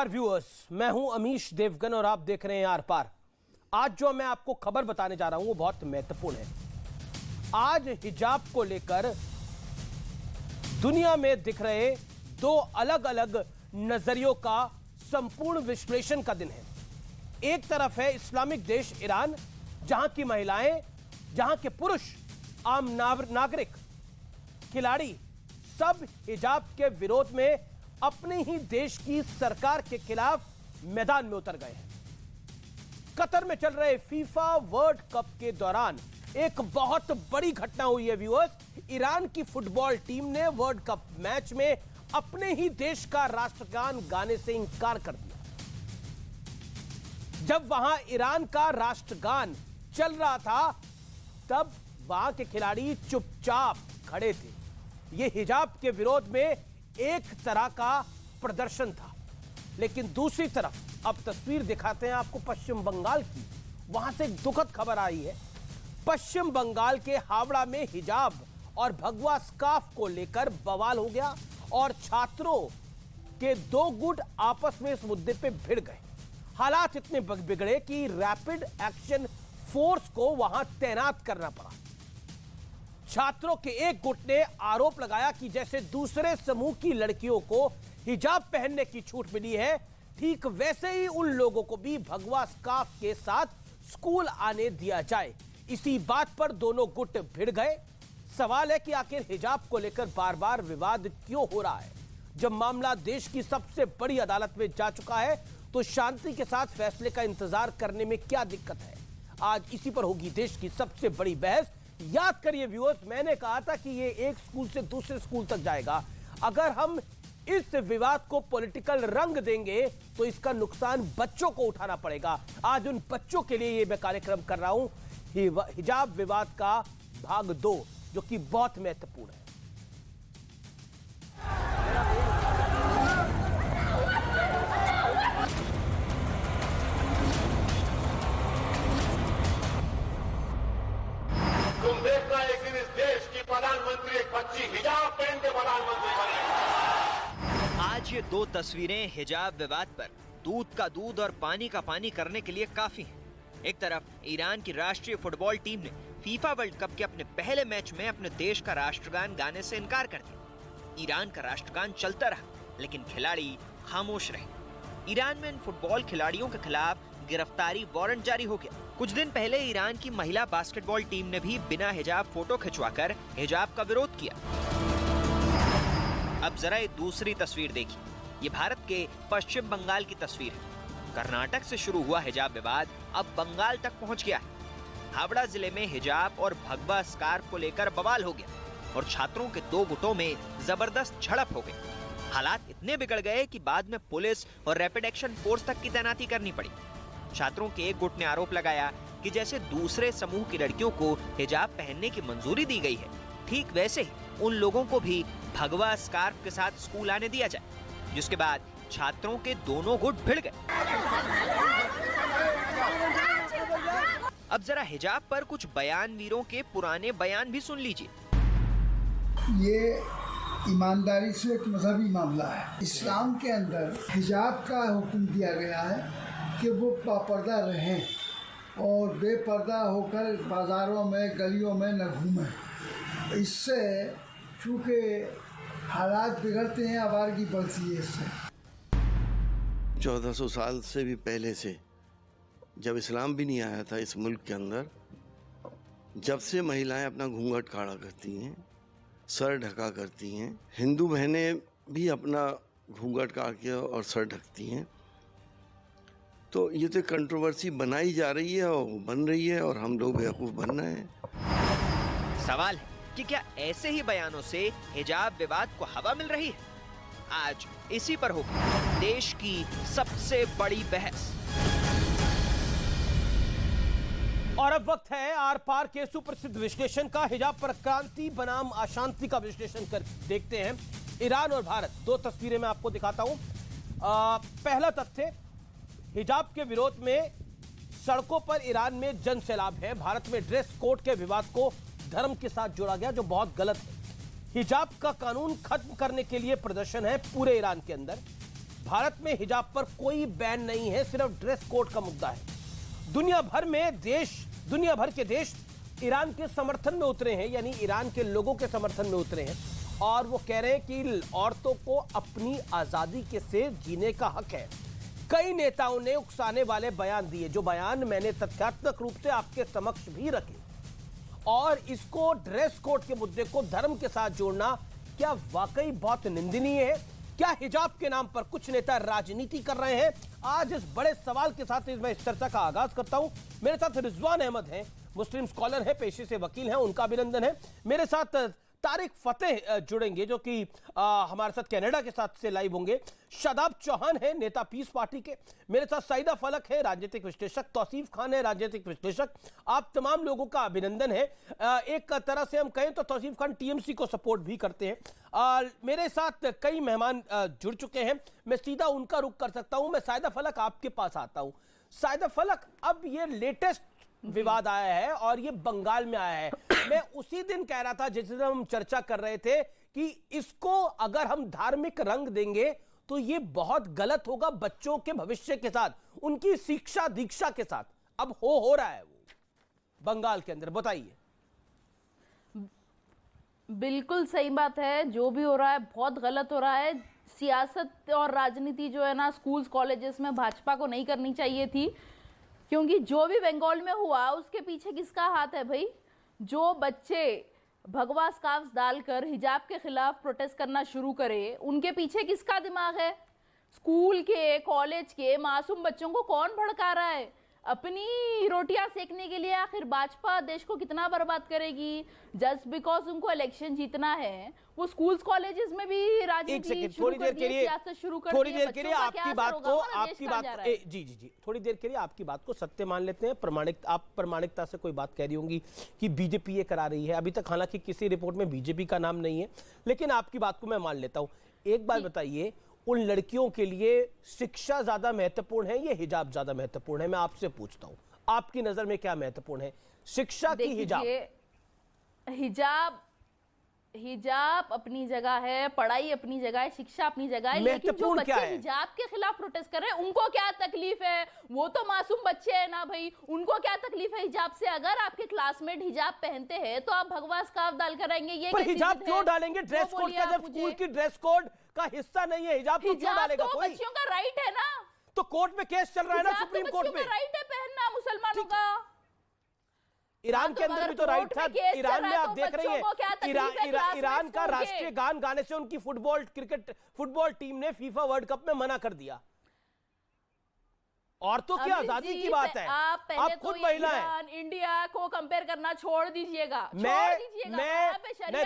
Viewers, मैं हूं अमीश देवगन और आप देख रहे हैं आर पार। आज जो मैं आपको खबर बताने जा रहा हूं वो बहुत महत्वपूर्ण है। आज हिजाब को लेकर दुनिया में दिख रहे दो अलग अलग नजरियों का संपूर्ण विश्लेषण का दिन है। एक तरफ है इस्लामिक देश ईरान, जहां की महिलाएं, जहां के पुरुष, आम नागरिक, खिलाड़ी सब हिजाब के विरोध में अपने ही देश की सरकार के खिलाफ मैदान में उतर गए हैं। कतर में चल रहे फीफा वर्ल्ड कप के दौरान एक बहुत बड़ी घटना हुई है व्यूअर्स। ईरान की फुटबॉल टीम ने वर्ल्ड कप मैच में अपने ही देश का राष्ट्रगान गाने से इंकार कर दिया। जब वहां ईरान का राष्ट्रगान चल रहा था तब वहां के खिलाड़ी चुपचाप खड़े थे। यह हिजाब के विरोध में एक तरह का प्रदर्शन था। लेकिन दूसरी तरफ अब तस्वीर दिखाते हैं आपको पश्चिम बंगाल की। वहां से एक दुखद खबर आई है। पश्चिम बंगाल के हावड़ा में हिजाब और भगवा स्कार्फ को लेकर बवाल हो गया और छात्रों के दो गुट आपस में इस मुद्दे पे भिड़ गए। हालात इतने बिगड़े कि रैपिड एक्शन फोर्स को वहां तैनात करना पड़ा। छात्रों के एक गुट ने आरोप लगाया कि जैसे दूसरे समूह की लड़कियों को हिजाब पहनने की छूट मिली है, ठीक वैसे ही उन लोगों को भी भगवा स्कार्फ के साथ स्कूल आने दिया जाए। इसी बात पर दोनों गुट भिड़ गए। सवाल है कि आखिर हिजाब को लेकर बार बार विवाद क्यों हो रहा है? जब मामला देश की सबसे बड़ी अदालत में जा चुका है तो शांति के साथ फैसले का इंतजार करने में क्या दिक्कत है? आज इसी पर होगी देश की सबसे बड़ी बहस। याद करिए व्यूअर्स, मैंने कहा था कि ये एक स्कूल से दूसरे स्कूल तक जाएगा। अगर हम इस विवाद को पॉलिटिकल रंग देंगे तो इसका नुकसान बच्चों को उठाना पड़ेगा। आज उन बच्चों के लिए ये मैं कार्यक्रम कर रहा हूं, हिजाब विवाद का भाग 2, जो कि बहुत महत्वपूर्ण है। तुम देखना एक दिन इस देश की प्रधानमंत्री एक बच्ची हिजाब पहन के प्रधानमंत्री बनेगी। आज ये दो तस्वीरें हिजाब विवाद पर दूध का दूध और पानी का पानी करने के लिए काफी हैं। एक तरफ ईरान की राष्ट्रीय फुटबॉल टीम ने फीफा वर्ल्ड कप के अपने पहले मैच में अपने देश का राष्ट्रगान गाने से इनकार कर दिया। ईरान का राष्ट्रगान चलता रहा, लेकिन खिलाड़ी खामोश रहे। ईरान में इन फुटबॉल खिलाड़ियों के खिलाफ गिरफ्तारी वारंट जारी हो गया। कुछ दिन पहले ईरान की महिला बास्केटबॉल टीम ने भी बिना हिजाब फोटो खिंचवाकर हिजाब का विरोध किया। अब जरा ये दूसरी तस्वीर देखिए। ये भारत के पश्चिम बंगाल की तस्वीर है। कर्नाटक से शुरू हुआ हिजाब विवाद अब बंगाल तक पहुंच गया है। हावड़ा जिले में हिजाब और भगवा स्कार्फ को लेकर बवाल हो गया और छात्रों के दो गुटों में जबरदस्त झड़प हो गई। हालात इतने बिगड़ गए कि बाद में पुलिस और रैपिड एक्शन फोर्स तक की तैनाती करनी पड़ी। छात्रों के एक गुट ने आरोप लगाया कि जैसे दूसरे समूह की लड़कियों को हिजाब पहनने की मंजूरी दी गई है, ठीक वैसे ही उन लोगों को भी भगवा स्कार्फ के साथ स्कूल आने दिया जाए। जिसके बाद छात्रों के दोनों गुट भिड़ गए। अब जरा हिजाब पर कुछ बयानवीरों के पुराने बयान भी सुन लीजिए। ये ईमानदारी से एक मजहबी मामला है। इस्लाम के अंदर हिजाब का हुक्म दिया गया है कि वो बापर्दा रहें और बेपर्दा होकर बाज़ारों में, गलियों में न घूमें। इससे चूँकि हालात बिगड़ते हैं, आवारगी बढ़ती है। इससे 1400 साल से भी पहले से, जब इस्लाम भी नहीं आया था इस मुल्क के अंदर, जब से महिलाएं अपना घूंघट खड़ा करती हैं, सर ढका करती हैं, हिंदू बहनें भी अपना घूंघट काट के और सर ढकती हैं। तो ये तो कंट्रोवर्सी बनाई जा रही है और बन रही है और हम लोग बेवकूफ़ बन रहे हैं। सवाल है कि क्या ऐसे ही बयानों से हिजाब विवाद को हवा मिल रही है? आज इसी पर होगी देश की सबसे बड़ी बहस। और अब वक्त है आर पार के सुप्रसिद्ध विश्लेषण का। हिजाब पर क्रांति बनाम अशांति का विश्लेषण कर देखते हैं। ईरान और भारत, दो तस्वीरें मैं आपको दिखाता हूं। पहला तथ्य, हिजाब के विरोध में सड़कों पर ईरान में जन सैलाब है। भारत में ड्रेस कोड के विवाद को धर्म के साथ जोड़ा गया, जो बहुत गलत है। हिजाब का कानून खत्म करने के लिए प्रदर्शन है पूरे ईरान के अंदर। भारत में हिजाब पर कोई बैन नहीं है, सिर्फ ड्रेस कोड का मुद्दा है। दुनिया भर के देश ईरान के समर्थन में उतरे हैं, यानी ईरान के लोगों के समर्थन में उतरे हैं और वो कह रहे हैं कि औरतों को अपनी आजादी के से जीने का हक है। कई नेताओं ने उकसाने वाले बयान दिए, जो बयान मैंने तथ्यात्मक रूप से आपके समक्ष भी रखे। और इसको ड्रेस कोड के मुद्दे को धर्म के साथ जोड़ना क्या वाकई बहुत निंदनीय है? क्या हिजाब के नाम पर कुछ नेता राजनीति कर रहे हैं? आज इस बड़े सवाल के साथ मैं इस चर्चा का आगाज करता हूं। मेरे साथ रिजवान अहमद हैं, मुस्लिम स्कॉलर हैं, पेशे से वकील हैं, उनका अभिनंदन है। मेरे साथ तारिक फतेह जुड़ेंगे, जो कि हमारे साथ कनाडा के साथ से लाइव होंगे। शादाब चौहान है, नेता पीस पार्टी के। मेरे साथ सईदा फलक है, राजनीतिक विश्लेषक। तौसीफ खान है, राजनीतिक विश्लेषक। आप तमाम लोगों का अभिनंदन है। एक तरह से हम कहें तो तौसीफ खान टीएमसी को सपोर्ट भी करते हैं। मेरे साथ कई मेहमान जुड़ चुके हैं, मैं सीधा उनका रुख कर सकता हूं। मैं सईदा फलक आपके पास आता हूं। सईदा फलक, अब ये लेटेस्ट विवाद आया है और ये बंगाल में आया है। मैं उसी दिन कह रहा था, जिस दिन हम चर्चा कर रहे थे, कि इसको अगर हम धार्मिक रंग देंगे तो ये बहुत गलत होगा बच्चों के भविष्य के साथ, उनकी शिक्षा दीक्षा के साथ। अब हो रहा है वो बंगाल के अंदर, बताइए। बिल्कुल सही बात है, जो भी हो रहा है बहुत गलत हो रहा है। सियासत और राजनीति जो है ना, स्कूल्स कॉलेजेस में भाजपा को नहीं करनी चाहिए थी, क्योंकि जो भी बंगाल में हुआ उसके पीछे किसका हाथ है भाई? जो बच्चे भगवा स्कार्फ डालकर हिजाब के खिलाफ प्रोटेस्ट करना शुरू करे, उनके पीछे किसका दिमाग है? स्कूल के, कॉलेज के मासूम बच्चों को कौन भड़का रहा है? अपनी रोटियां सेकने के लिए आखिर भाजपा देश को कितना बर्बाद करेगी? जस्ट बिकॉज उनको इलेक्शन जीतना है, वो स्कूल्स कॉलेजेस में भी राजनीति थोड़ी देर के लिए आपकी बात जी थोड़ी देर के लिए आपकी बात को सत्य मान लेते हैं। आप प्रामाणिकता से कोई बात कह रही होंगी कि बीजेपी ये करा रही है। अभी तक हालांकि किसी रिपोर्ट में बीजेपी का नाम नहीं है, लेकिन आपकी बात को मैं मान लेता हूं। एक बात बताइए, उन लड़कियों के लिए शिक्षा ज्यादा महत्वपूर्ण है या हिजाब ज्यादा महत्वपूर्ण है? मैं आपसे पूछता हूं, आपकी नजर में क्या महत्वपूर्ण है, शिक्षा की हिजाब? हिजाब अपनी जगह है, पढ़ाई अपनी जगह है, शिक्षा अपनी जगह है, लेकिन जो बच्चे हिजाब के खिलाफ प्रोटेस्ट कर रहे हैं उनको क्या तकलीफ है? वो तो मासूम बच्चे हैं ना भाई, उनको क्या तकलीफ है हिजाब से? अगर आपके क्लासमेट हिजाब पहनते हैं तो आप भगवा स्कार्फ डालकर आएंगे, ये पर हिजाब क्यों डालेंगे ड्रेस कोड का? जब स्कूल की ड्रेस कोड का हिस्सा नहीं है, हिजाब तो क्यों डालेगा कोई? बच्चियों का राइट है ना। तो कोर्ट में केस चल रहा है ना, सुप्रीम कोर्ट में। राइट है पहनना मुसलमानों का। ईरान के अंदर भी तो राइट था। ईरान में आप देख रही हैं, ईरान का राष्ट्रीय गान गाने से उनकी फुटबॉल टीम ने फीफा वर्ल्ड कप में मना कर दिया। औरतों की आजादी की बात है, आप खुद महिला हैं। इंडिया को कंपेयर करना छोड़ दीजिएगा। मैं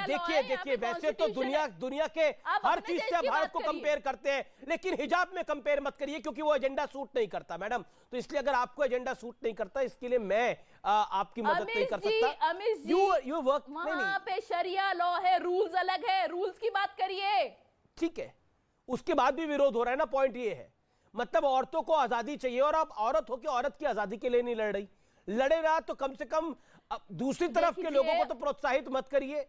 देखिए वैसे तो दुनिया के हर चीज से भारत को कंपेयर करते हैं, लेकिन हिजाब में कंपेयर मत करिए, क्योंकि वो एजेंडा सूट नहीं करता मैडम। तो इसलिए अगर आपको एजेंडा सूट नहीं करता, इसके लिए मैं आपकी मदद नहीं कर सकता। यू वर्क, वहां पे शरिया लॉ है, रूल्स अलग है, रूल्स की बात करिए। ठीक है, उसके बाद भी विरोध हो रहा है ना। पॉइंट ये है, मतलब औरतों को आजादी चाहिए, और आप औरत हो के औरत की आजादी के लिए नहीं लड़ रही। लड़े रहा तो कम से कम दूसरी तरफ के लोगों को तो प्रोत्साहित मत करिए।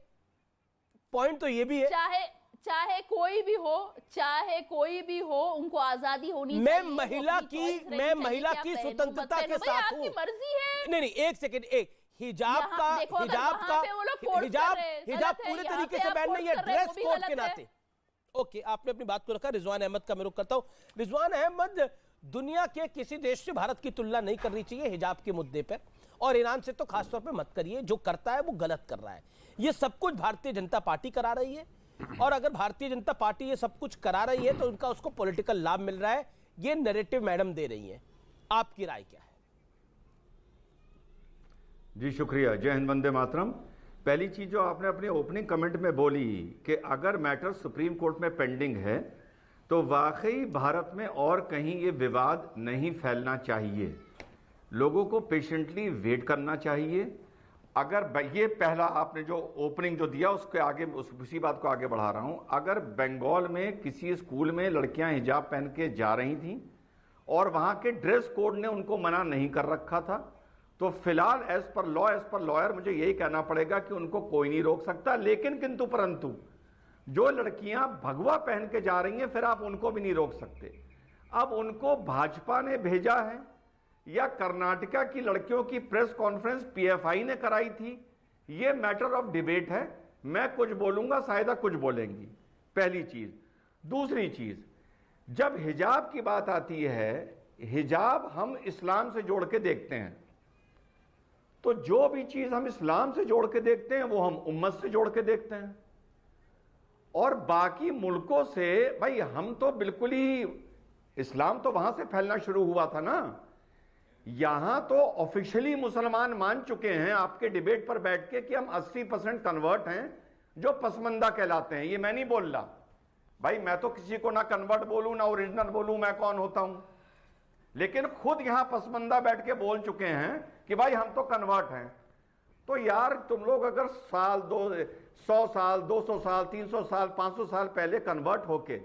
पॉइंट तो ये भी है, चाहे कोई भी हो, उनको आजादी होनी चाहिए। मैं महिला की स्वतंत्रता के साथ हूं। मर्जी है। नहीं, एक सेकेंड, हिजाब पूरे तरीके से बैन नहीं है, ड्रेस कोड के नाते। ओके, आपने अपनी बात को रखा। रिजवान अहमद का मैं रुख करता हूं। रिजवान अहमद, दुनिया के किसी देश से भारत की तुलना नहीं करनी चाहिए हिजाब के मुद्दे पर, और ईरान से तो खासतौर पे मत करिए। जो करता है वो गलत कर रहा है। ये सब कुछ भारतीय जनता पार्टी करा रही है, और अगर भारतीय जनता पार्टी ये सब कुछ करा रही है तो उनका उसको पॉलिटिकल लाभ मिल रहा है। ये नैरेटिव मैडम दे रही है, आपकी राय क्या है? जी शुक्रिया। जय हिंद, वंदे मातरम। पहली चीज जो आपने अपने ओपनिंग कमेंट में बोली कि अगर मैटर सुप्रीम कोर्ट में पेंडिंग है तो वाकई भारत में और कहीं ये विवाद नहीं फैलना चाहिए। लोगों को पेशेंटली वेट करना चाहिए। अगर ये पहला आपने जो ओपनिंग जो दिया उसके आगे उसी बात को आगे बढ़ा रहा हूं। अगर बंगाल में किसी स्कूल में लड़कियां हिजाब पहन के जा रही थीं और वहां के ड्रेस कोड ने उनको मना नहीं कर रखा था, तो फिलहाल एज पर लॉयर मुझे यही कहना पड़ेगा कि उनको कोई नहीं रोक सकता। लेकिन किंतु परंतु जो लड़कियां भगवा पहन के जा रही हैं फिर आप उनको भी नहीं रोक सकते। अब उनको भाजपा ने भेजा है या कर्नाटका की लड़कियों की प्रेस कॉन्फ्रेंस पीएफआई ने कराई थी, यह मैटर ऑफ डिबेट है। मैं कुछ बोलूंगा, शायद कुछ बोलेंगी, पहली चीज। दूसरी चीज, जब हिजाब की बात आती है, हिजाब हम इस्लाम से जोड़ के देखते हैं, तो जो भी चीज हम इस्लाम से जोड़ के देखते हैं वो हम उम्मत से जोड़ के देखते हैं। और बाकी मुल्कों से भाई हम तो बिल्कुल ही, इस्लाम तो वहां से फैलना शुरू हुआ था ना। यहां तो ऑफिशियली मुसलमान मान चुके हैं आपके डिबेट पर बैठ के कि हम 80% कन्वर्ट हैं जो पसमंदा कहलाते हैं। ये मैं नहीं बोल रहा भाई, मैं तो किसी को ना कन्वर्ट बोलूं ना ओरिजिनल बोलूं, मैं कौन होता हूं। लेकिन खुद यहां पसमंदा बैठ के बोल चुके हैं कि भाई हम तो कन्वर्ट हैं। तो यार तुम लोग अगर 100 साल 200 साल 300 साल 500 साल पहले कन्वर्ट होके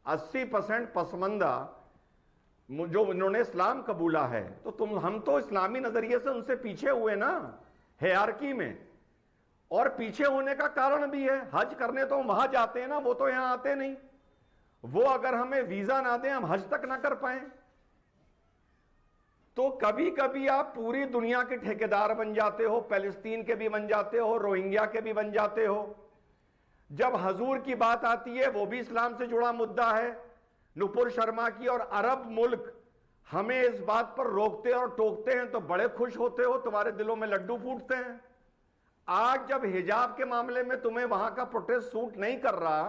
80% पसमंदा जो उन्होंने इस्लाम कबूला है, तो हम तो इस्लामी नजरिए से उनसे पीछे हुए ना हियरार्की में। और पीछे होने का कारण भी है, हज करने तो हम वहां जाते हैं ना, वो तो यहां आते नहीं। वो अगर हमें वीजा ना दें हम हज तक ना कर पाए। तो कभी कभी आप पूरी दुनिया के ठेकेदार बन जाते हो, पैलेस्तीन के भी बन जाते हो, रोहिंग्या के भी बन जाते हो। जब हजूर की बात आती है वो भी इस्लाम से जुड़ा मुद्दा है, नुपुर शर्मा की, और अरब मुल्क हमें इस बात पर रोकते और टोकते हैं तो बड़े खुश होते हो, तुम्हारे दिलों में लड्डू फूटते हैं। आज जब हिजाब के मामले में तुम्हें वहां का प्रोटेस्ट सूट नहीं कर रहा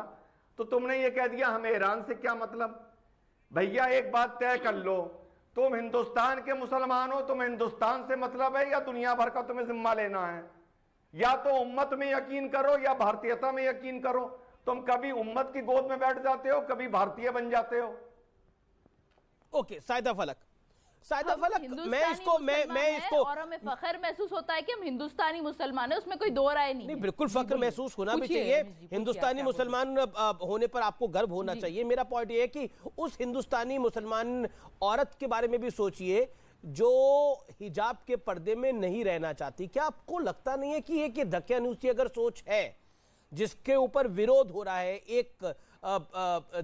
तो तुमने ये कह दिया हमें ईरान से क्या मतलब। भैया एक बात तय कर लो, तुम हिंदुस्तान के मुसलमान हो, तुम्हें हिंदुस्तान से मतलब है या दुनिया भर का तुम्हें जिम्मा लेना है। या तो उम्मत में यकीन करो या भारतीयता में यकीन करो। तुम कभी उम्मत की गोद में बैठ जाते हो, कभी भारतीय बन जाते हो। ओके, सायदा फलक, मैं इसको और हमें फख्र महसूस होता है कि हम हिंदुस्तानी मुसलमान है, उसमें कोई दो राय नहीं। बिल्कुल फख्र महसूस होना भी चाहिए, हिंदुस्तानी मुसलमान होने पर आपको गर्व होना चाहिए। मेरा पॉइंट ये है कि उस हिंदुस्तानी मुसलमान औरत के बारे में भी सोचिए जो हिजाब के पर्दे में नहीं रहना चाहती। क्या आपको लगता नहीं है कि एक धक्यानुसी अगर सोच है जिसके ऊपर विरोध हो रहा है एक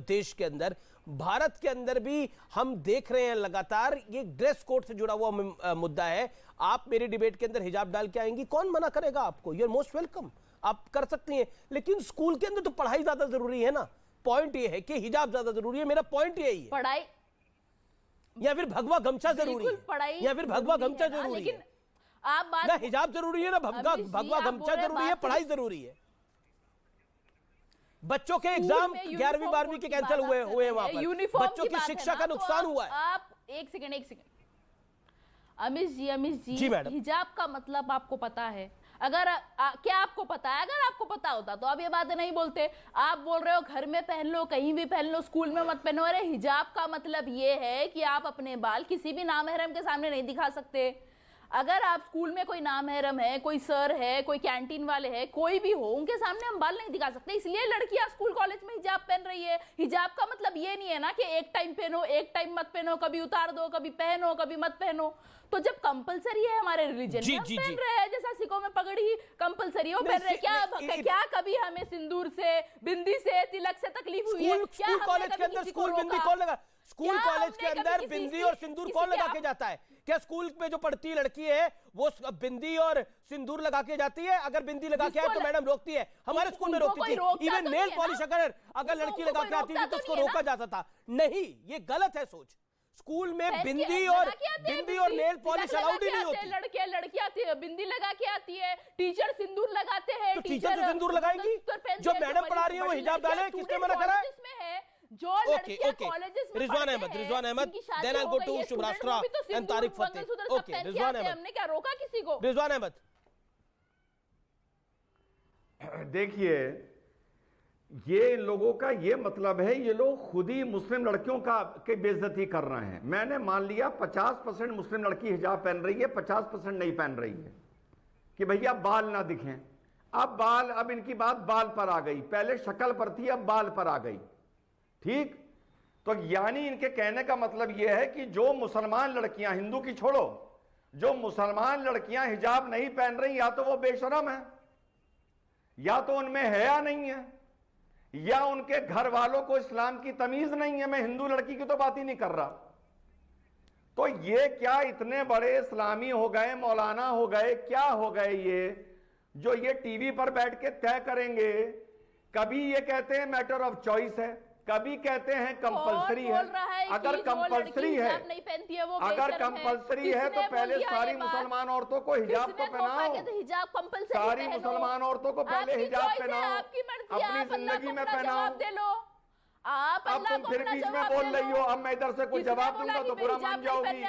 देश के अंदर, भारत के अंदर भी हम देख रहे हैं लगातार ये ड्रेस कोड से जुड़ा हुआ मुद्दा है। आप मेरे डिबेट के अंदर हिजाब डाल के आएंगी, कौन मना करेगा आपको? यू आर मोस्ट वेलकम, आप कर सकती हैं। लेकिन स्कूल के अंदर तो पढ़ाई ज्यादा जरूरी है ना। पॉइंट ये है कि हिजाब ज्यादा जरूरी है, मेरा पॉइंट यही है। पढ़ाई या फिर भगवा गमछा जरूरी है, या फिर भगवा गमछा जरूरी है। आप बात ना हिजाब जरूरी है ना भगवा गमछा जरूरी है, पढ़ाई जरूरी है। बच्चों के एग्जाम 11वीं 12वीं के कैंसिल हुए वहां पर, बच्चों की शिक्षा का नुकसान हुआ है। आप एक सेकंड अमिश जी जी मैडम, हिजाब का मतलब आपको पता है? अगर क्या आपको पता है? अगर आपको पता होता तो आप ये बातें नहीं बोलते। आप बोल रहे हो घर में पहन लो, कहीं भी पहन लो, स्कूल में मत पहनो। अरे हिजाब का मतलब ये है कि आप अपने बाल किसी भी नामहरम के सामने नहीं दिखा सकते। अगर आप स्कूल में कोई नामहरम है, कोई सर है, कोई कैंटीन वाले है, कोई भी हो, उनके सामने हम बाल नहीं दिखा सकते। इसलिए लड़कियां स्कूल कॉलेज में हिजाब पहन रही है। हिजाब का मतलब ये नहीं है ना कि एक टाइम पहनो एक टाइम मत पहनो, कभी उतार दो, कभी पहनो कभी मत पहनो। तो जब कंपलसरी है हमारे रिलीजन में, हम पहन रहे हैं। जैसा सिखों में पगड़ी कंपलसरी है, वो पहन रहे। क्या कभी हमें सिंदूर से, बिंदी से, तिलक से तकलीफ हुई है? स्कूल कॉलेज के अंदर स्कूल बिंदी कौन लगा? स्कूल कॉलेज के अंदर बिंदी और सिंदूर कौन लगा के जाता है? क्या स्कूल में जो पढ़ती लड़की है वो बिंदी और सिंदूर लगा के जाती है? अगर बिंदी लगा के आए तो मैडम रोकती है, हमारे स्कूल में रोकती थी। इवन नेल पॉलिश अगर लड़की लगा के आती थी तो उसको रोका जाता था। नहीं, ये गलत है सोच। स्कूल में बिंदी और नेल पॉलिश अलाउड ही नहीं होती। लड़कियां बिंदी लगा के आती है, टीचर सिंदूर लगाते हैं। तो टीचर तो सिंदूर लगाएंगी, जो मैडम पढ़ा रही है वो हिजाब डाले, किसने मना करा है? जो लड़कियां कॉलेजेस में Rizwan Ahmad, then I go to Shubhrastha and Tarek Fatah. Okay, Rizwan Ahmad, हमने क्या रोका किसी को? रिजवान अहमद, देखिए ये लोगों का ये मतलब है, ये लोग खुद ही मुस्लिम लड़कियों के बेइज्जती कर रहे हैं। मैंने मान लिया 50% मुस्लिम लड़की हिजाब पहन रही है, 50% नहीं पहन रही है कि भैया बाल ना दिखें। अब इनकी बात बाल पर आ गई, पहले शक्ल पर थी, अब बाल पर आ गई। ठीक, तो यानी इनके कहने का मतलब यह है कि जो मुसलमान लड़कियां, हिंदू की छोड़ो, जो मुसलमान लड़कियां हिजाब नहीं पहन रही, या तो वो बेशरम है, या तो उनमें हया नहीं है, या उनके घर वालों को इस्लाम की तमीज नहीं है। मैं हिंदू लड़की की तो बात ही नहीं कर रहा। तो ये क्या इतने बड़े इस्लामी हो गए, मौलाना हो गए, क्या हो गए ये, जो ये टीवी पर बैठ के तय करेंगे? कभी ये कहते हैं मैटर ऑफ चॉइस है, कभी कहते हैं कंपलसरी है। अगर कंपलसरी है, अगर कंपलसरी है तो पहले सारी मुसलमान औरतों को हिजाब तो पहनाओ। सारी मुसलमान औरतों को पहले हिजाब पहनाओ, अपनी जिंदगी में पहनाओ। अब तुम फिर बीच में बोल रही हो, अब मैं इधर से कुछ जवाब दूंगा तो बुरा मान जाओगी।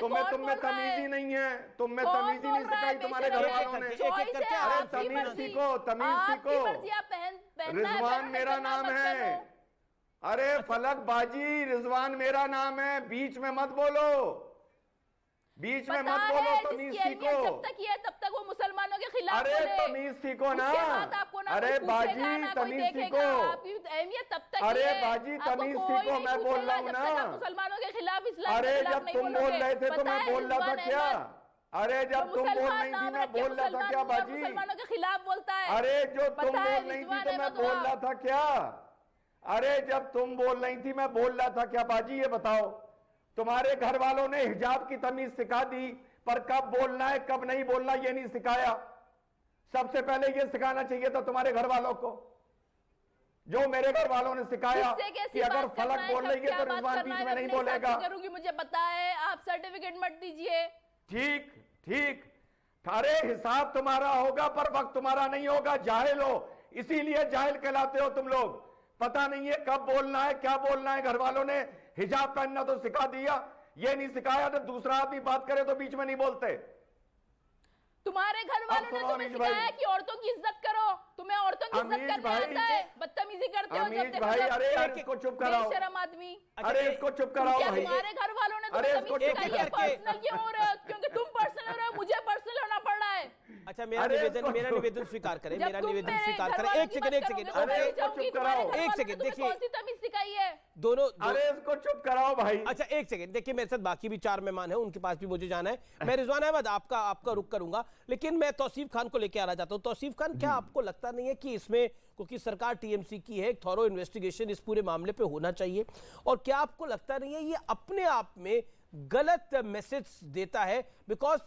तुम्हें तमीज ही नहीं है, तुम्हें तमीज ही नहीं सिखाई तुम्हारे घर वालों ने। अरे तमीज सीखो, तमीज सीखो। रिजवान मेरा नाम है। अरे फलक बाजी, रिजवान मेरा नाम है। बीच में मत बोलो, बीच में मत बोलो, तमीज सीखो। जब तक ये तब तक वो मुसलमानों के खिलाफ अरे तमीज सीखो ना। अरे बाजी तमीज सीखो। अरे बाजी तमीज सीखो, मैं बोल रहा हूँ ना। मुसलमानों के खिलाफ इस्लाम। अरे जब तुम बोल रहे थे तो मैं बोल रहा था क्या? अरे जब तुम बोल रही थी मैं बोल रहा था क्या बाजी? मुसलमानों के खिलाफ बोलता है। अरे जो तुम बोल रही थी तो मैं बोल रहा था क्या? अरे जब तुम बोल रही थी मैं बोल रहा था क्या बाजी? ये बताओ, तुम्हारे घर वालों ने हिजाब की तमीज सिखा दी, पर कब बोलना है कब नहीं बोलना ये नहीं सिखाया। सबसे पहले ये सिखाना चाहिए था तुम्हारे घर वालों को, जो मेरे घर वालों ने सिखाया कि अगर फलक बोल रही है तो रिजवान बीच में नहीं बोलेगा। करूंगी, मुझे पता है, आप सर्टिफिकेट मत दीजिए। ठीक ठीक, अरे हिसाब तुम्हारा होगा पर वक्त तुम्हारा नहीं होगा। जाहिल हो, इसीलिए जाहिल कहलाते हो तुम लोग। पता नहीं है कब बोलना है क्या बोलना है। घर वालों ने हिजाब पहनना तो सिखा दिया, ये नहीं सिखाया तो दूसरा आदमी बात करे तो बीच में नहीं बोलते। तुम्हारे घर वालों ने तुम्हें सिखाया कि औरतों की इज्जत करो, तुम्हें औरतों की इज्जत करना आता है, बदतमीजी करते हो जब देखो। अरे यार इसको चुप कराओ, बेशरम आदमी। अरे इसको चुप कराओ भाई। तुम्हारे घर वालों ने तुम्हें तमीज सिखाई है, पर्सनल क्यों हो रहे हो? क्योंकि तुम पर्सनल हो रहे हो, मुझे पर्सनल होना पड़ रहा है। अच्छा मेरा निवेदन स्वीकार करें, मेरा निवेदन स्वीकार करें। एक सेकंड एक सेकंड देखिए, कौन सी तमीज सिखाई है दोनों। अरे इसको चुप कराओ भाई। अच्छा एक सेकंड देखिए, मेरे साथ बाकी भी 4 मेहमान हैं, उनके पास भी मुझे जाना है। मैं रिजवान अहमद आपका रुख करूंगा, लेकिन मैं तौसीफ खान को लेकर आना चाहता हूं। तौसीफ खान, क्या आपको लगता नहीं है कि इसमें, क्योंकि सरकार टीएमसी की है, एक थॉरो इन्वेस्टिगेशन इस पूरे मामले पे होना चाहिए, और क्या आपको लगता नहीं है ये अपने आप में गलत मैसेज देता है? बिकॉज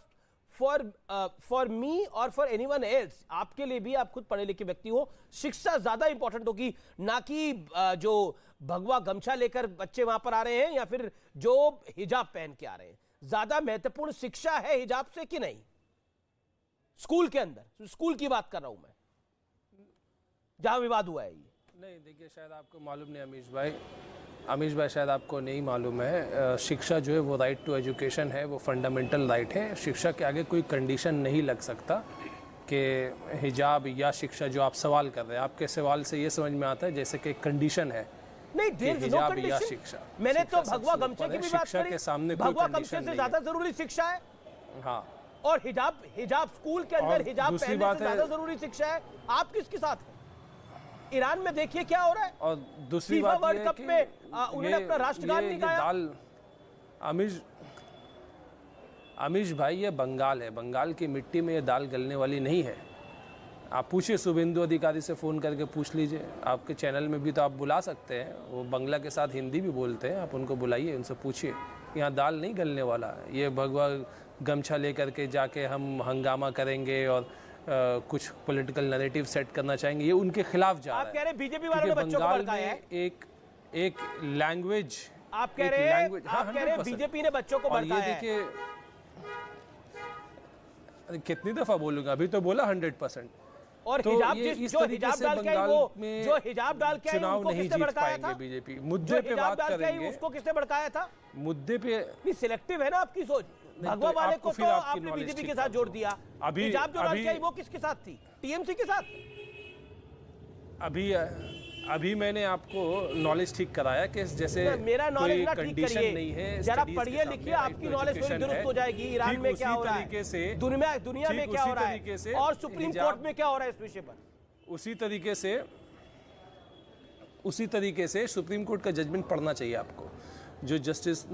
फॉर मी और फॉर एनीवन एल्स, आपके लिए भी, आप खुद पढ़े लिखे व्यक्ति हो, शिक्षा ज्यादा इंपॉर्टेंट होगी, ना कि जो भगवा गमछा लेकर बच्चे वहां पर आ रहे हैं या फिर जो हिजाब पहन के आ रहे हैं। ज्यादा महत्वपूर्ण शिक्षा है हिजाब से कि नहीं? स्कूल के अंदर, स्कूल की बात कर रहा हूं मैं, जहां विवाद हुआ है ये। नहीं देखिए, शायद आपको मालूम नहीं अमीश भाई शायद आपको नहीं मालूम है, शिक्षा जो है वो राइट टू एजुकेशन है, वो फंडामेंटल राइट है। शिक्षा के आगे कोई कंडीशन नहीं लग सकता कि हिजाब या शिक्षा, जो आप सवाल कर रहे हैं, आपके सवाल से ये समझ में आता है जैसे कि कंडीशन है नहीं, हिजाब या शिक्षा। मैंने तो भगवा गमछे की भी बात करी, के सामने भगवा गमछे से ज्यादा जरूरी शिक्षा है। हाँ, और हिजाब स्कूल के अंदर हिजाब पहनने से ज्यादा जरूरी शिक्षा है। आप किसके साथ हैं? ईरान में देखिए क्या हो रहा है, और दूसरी बात वर्ल्ड कप में उन्होंने अपना राष्ट्रगान नहीं गाया। अमीश भाई, ये बंगाल है, बंगाल की मिट्टी में ये दाल गलने वाली नहीं है। आप पूछिए, शुभेंदु अधिकारी से फ़ोन करके पूछ लीजिए, आपके चैनल में भी तो आप बुला सकते हैं, वो बंगला के साथ हिंदी भी बोलते हैं, आप उनको बुलाइए, उनसे पूछिए, यहाँ दाल नहीं गलने वाला। ये भगवा गमछा लेकर के जाके हम हंगामा करेंगे और कुछ पॉलिटिकल नैरेटिव सेट करना चाहेंगे, ये उनके खिलाफ जा रहा है। आप कह रहे हैं बीजेपी वालों ने बच्चों को भड़काया है? एक लैंग्वेज, आप कह रहे हैं बीजेपी ने बच्चों को भड़काया है? देखिए, कितनी दफा बोलूंगा, अभी तो बोला 100%। और तो हिजाब जो हिजाब डाल के वो जो हिजाब डाल के चुनाव नहीं जीत पाएंगे बीजेपी। मुद्दे पे बात करेंगे, उसको किसने भड़काया था? मुद्दे पे नहीं, सिलेक्टिव है ना आपकी सोच। भगवा वाले को तो आपने बीजेपी के साथ जोड़ दिया, हिजाब जो डाल के आई वो किसके साथ थी? टीएमसी के साथ। अभी मैंने आपको नॉलेज ठीक कराया कि जैसे मेरा नॉलेज ना ठीक करिए, नहीं है, जरा पढ़िए लिखिए, आपकी नॉलेज थोड़ी दुरुस्त हो जाएगी। ईरान में क्या हो रहा है, दुनिया में क्या हो रहा है, और सुप्रीम कोर्ट में क्या हो रहा है इस विषय पर। उसी तरीके से सुप्रीम कोर्ट का जजमेंट पढ़ना चाहिए आपको। जो जज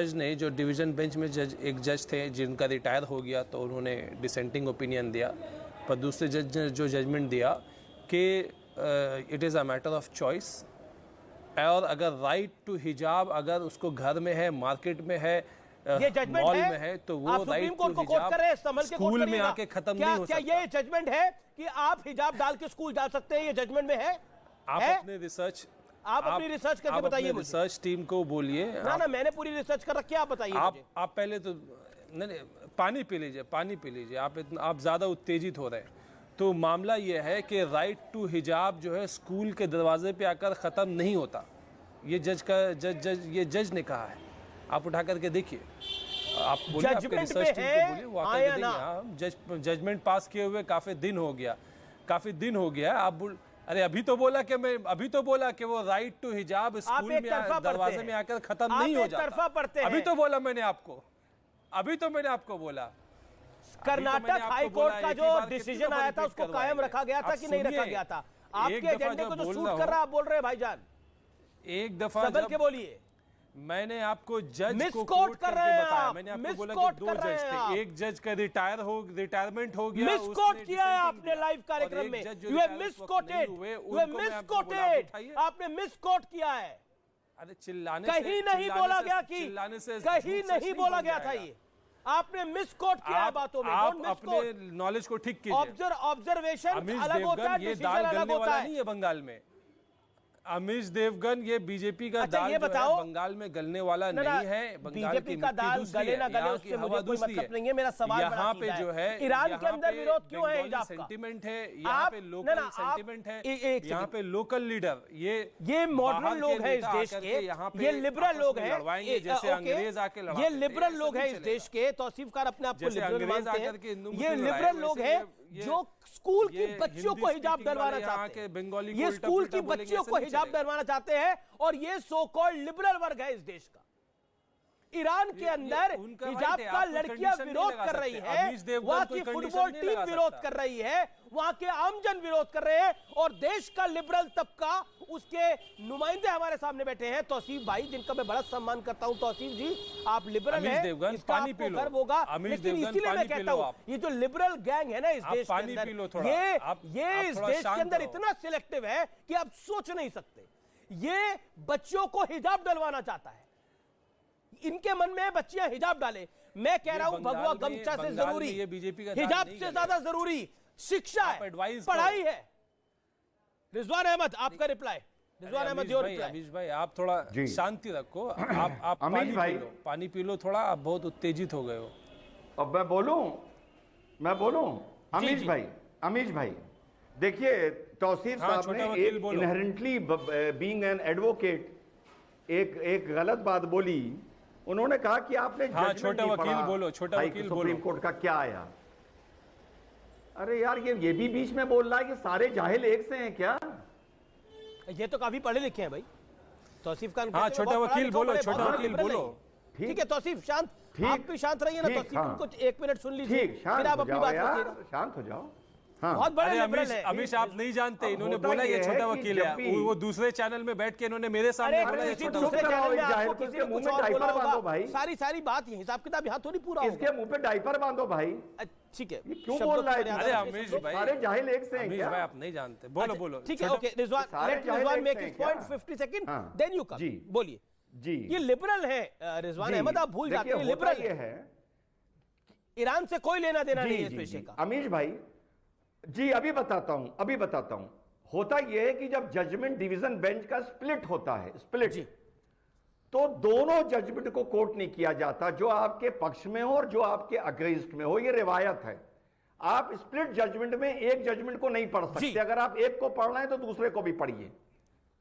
ने जो डिवीज़न बेंच में एक जज थे जिनका रिटायर हो गया, तो उन्होंने डिसेंटिंग ओपिनियन दिया, पर दूसरे जज ने जो जजमेंट दिया कि it is a matter of choice. और अगर राइट टू हिजाब अगर उसको घर में है, मार्केट में है, ये जजमेंट मॉल है, में है, तो वो आप सुप्रीम राइट कोर्ट टू को कोट कर रहे हैं, संभल के कोट स्कूल में करिएगा। आके खत्म क्या नहीं हो क्या सकता। ये जजमेंट है कि आप हिजाब डाल के स्कूल जा सकते हैं? ये जजमेंट में है? आप है? अपने रिसर्च आप अपनी रिसर्च करके बताइए मुझे। रिसर्च टीम को बोलिए। ना मैंने पूरी रिसर्च कर रखी है, आप बताइए मुझे। आप पहले तो नहीं, पानी पी लीजिए, पानी पी लीजिए। आप ज़्यादा उत्तेजित हो रहे हैं। तो मामला ये है कि राइट टू हिजाब जो है स्कूल के दरवाजे पे आकर ख़त्म नहीं होता। ये जज ने कहा है, आप उठा करके देखिए। आप बोलिए, आपके जजमेंट रिसर्च टीम को बोलिए, वो आकर के देखिए। जजमेंट पास किए हुए काफ़ी दिन हो गया। आप अरे अभी तो बोला कि वो राइट टू हिजाब स्कूल में दरवाजे में आकर खत्म नहीं हो जाता। अभी तो बोला मैंने आपको बोला। कर्नाटक हाई कोर्ट का जो डिसीजन आया था उसको कायम रखा गया था कि नहीं रखा गया था? आपके एजेंडे को जो सूट कर रहा है, आप बोल रहे हैं भाईजान। एक दफा सबल के बोलिए। मैंने आपको जज को कोट कर रहे हैं बताया। आप। मैंने आपको बोला कि 2 जज थे। एक जज का रिटायरमेंट हो गया, मिसकोट किया है आपने लाइव कार्यक्रम में। यू हैव मिसकोटेड, आपने मिसकोट किया है। अरे चिल्लाने कहीं नहीं बोला गया कि कहीं नहीं बोला गया था ये। आपने मिसकोट किया है बातों में। आप अपने नॉलेज को ठीक कीजिए। ऑब्जर्वेशन अलग होता है, डिसीजन अलग होता है। नहीं है बंगाल में अमीश देवगन, ये बीजेपी का दाल ये बताओ, बंगाल में गलने वाला नहीं है। बीजेपी का दाल गले ना गले उससे मुझे कोई मतलब नहीं है। मेरा सवाल यहाँ पे जो है, ईरान के अंदर विरोध क्यों है हिजाब का? सेंटिमेंट है यहाँ पे, लोकल सेंटिमेंट है यहाँ पे, लोकल लीडर ये मॉडर्न लोग हैं इस देश के, ये लिबरल लोग हैं, जैसे अंग्रेज आके लड़ाते ये लिबरल लोग हैं इस देश के। तौसीफ खान अपने आप को लिबरल मानते हैं। ये लिबरल लोग हैं जो स्कूल की बच्चियों को हिजाब डलवाना चाहते हैं। ये स्कूल की बच्चियों को हिजाब डलवाना चाहते हैं और ये सो कॉल्ड लिबरल वर्ग है इस देश का। ईरान के अंदर हिजाब का लड़कियां विरोध कर रही है, वहां की फुटबॉल टीम विरोध कर रही है, वहां के आमजन विरोध कर रहे हैं और देश का लिबरल तबका, उसके नुमाइंदे हमारे सामने बैठे हैं। तौसीफ भाई, जिनका मैं बड़ा सम्मान करता हूं, तौसीफ जी आप लिबरल हैं, इसका आपको गर्व होगा। लेकिन इसीलिए मैं कहता हूं, ये जो लिबरल गैंग है ना इस देश के अंदर, ये इस देश के अंदर इतना सिलेक्टिव है कि आप सोच नहीं सकते। ये बच्चियों को हिजाब डलवाना चाहता है, इनके मन में बच्चियां हिजाब डाले। मैं कह रहा हूं भगवा गमछा से जरूरी, हिजाब से ज्यादा जरूरी शिक्षा है, पढ़ाई है। रिजवान अहमद, आपका reply. Rizwan Ahmad, your reply. Amish भाई, आप थोड़ा शांति रखो। आप पानी पी लो थोड़ा। आप बहुत उत्तेजित हो गए हो। अब मैं बोलूं अमीश भाई देखिए, तौसीफ साहब ने इनहेरेंटली बीइंग एन एडवोकेट एक गलत बात बोली। उन्होंने कहा कि आपने छोटा वकील बोलो, छोटा वकील बोलो, सुप्रीम कोर्ट का क्या आया। अरे यार, ये भी बीच में बोल रहा है कि सारे जाहिल एक से हैं क्या? ये तो काफी पढ़े लिखे हैं भाई। तौसीफ खान, छोटा वकील बोलो, छोटा वकील बोलो। ठीक है तौसीफ, शांत, आप भी शांत रहिए ना तौसीफ, कुछ 1 मिनट सुन लीजिए, फिर आप अपनी बात रखिएगा। शांत हो जाओ। बहुत बड़े लिबरल है। अमीश, आप नहीं जानते, इन्होंने बोला ये छोटा वकील है। वो दूसरे चैनल में बैठ के इन्होंने मेरे सामने बोला ये छोटा दूसरे चैनल में आपको किसी ने कुछ और बोला होगा। सारी बात ये हिसाब किताब यहाँ थोड़ी पूरा होगा। इसके मुंह पे डायपर बांधो भाई। ठीक है, क्यों बोल रहा है? अरे अमीश भाई, सारे जाहिल एक से हैं क्या? अमीश भाई, आप नहीं जानते। बोलो। ठीक है, okay Rizwan, let Rizwan make his point 50 second, then you come. बोलिए जी। ये लिबरल है रिजवान अहमद, आप भूल जाते हैं लिबरल है। ईरान से कोई लेना देना नहीं है इस विषय का। अमीश भाई जी, अभी बताता हूं। होता यह है कि जब जजमेंट डिवीजन बेंच का स्प्लिट होता है, तो दोनों जजमेंट को कोर्ट नहीं किया जाता, जो आपके पक्ष में हो और जो आपके अगेंस्ट में हो। यह रिवायत है। आप स्प्लिट जजमेंट में एक जजमेंट को नहीं पढ़ सकते। अगर आप एक को पढ़ना है तो दूसरे को भी पढ़िए,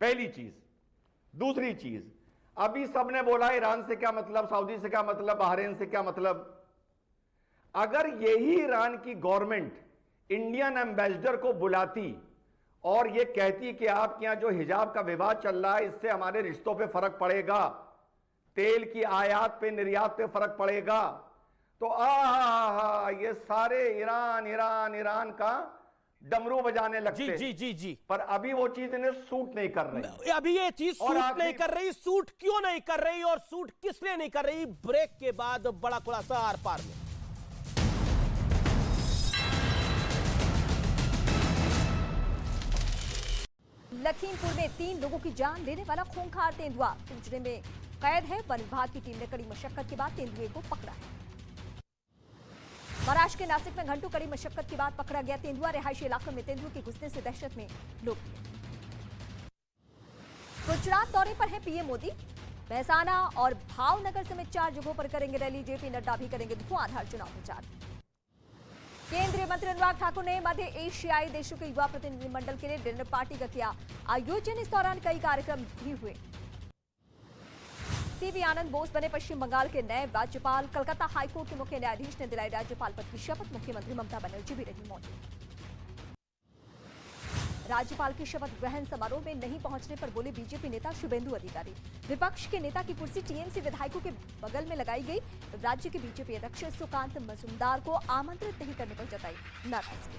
पहली चीज। दूसरी चीज, अभी सबने बोला ईरान से क्या मतलब, सऊदी से क्या मतलब, बहरीन से क्या मतलब। अगर यही ईरान की गवर्नमेंट इंडियन एम्बेसडर को बुलाती और यह कहती कि आपके यहां जो हिजाब का विवाद चल रहा है, इससे हमारे रिश्तों पे फर्क पड़ेगा, तेल की आयात पे निर्यात पे फर्क पड़ेगा, तो ये सारे ईरान का डमरू बजाने लगते। जी। पर अभी वो चीज इन्हें सूट नहीं कर रही। अभी ये चीज सूट नहीं कर रही। सूट क्यों नहीं कर रही और सूट किस लिए नहीं कर रही? ब्रेक के बाद बड़ा खुलासा आर पार में। लखीमपुर में 3 लोगों की जान लेने वाला खूंखार तेंदुआ पिंजरे में कैद है। वन विभाग की टीम ने कड़ी मशक्कत के बाद तेंदुए को पकड़ा है। महाराष्ट्र के नासिक में घंटों कड़ी मशक्कत के बाद पकड़ा गया तेंदुआ। रिहायशी इलाकों में तेंदुए के घुसने से दहशत में लोग। गुजरात दौरे पर है पीएम मोदी। महसाना और भावनगर समेत 4 जगहों पर करेंगे रैली। जेपी नड्डा भी करेंगे धुआंधार चुनाव प्रचार। केंद्रीय मंत्री अनुराग ठाकुर ने मध्य एशियाई देशों के युवा प्रतिनिधिमंडल के लिए डिनर पार्टी का किया आयोजन। इस दौरान कई कार्यक्रम भी हुए। सीवी आनंद बोस बने पश्चिम बंगाल के नए राज्यपाल। कलकत्ता हाईकोर्ट के मुख्य न्यायाधीश ने दिलाई राज्यपाल पद की शपथ। मुख्यमंत्री ममता बनर्जी भी रही मौजूद। राज्यपाल की शपथ ग्रहण समारोह में नहीं पहुंचने पर बोले बीजेपी नेता शुभेंदु अधिकारी। विपक्ष के नेता की कुर्सी टीएमसी विधायकों के बगल में लगाई गई। राज्य के बीजेपी अध्यक्ष सुकांत मजूमदार को आमंत्रित नहीं करने पर जताई नाराजगी।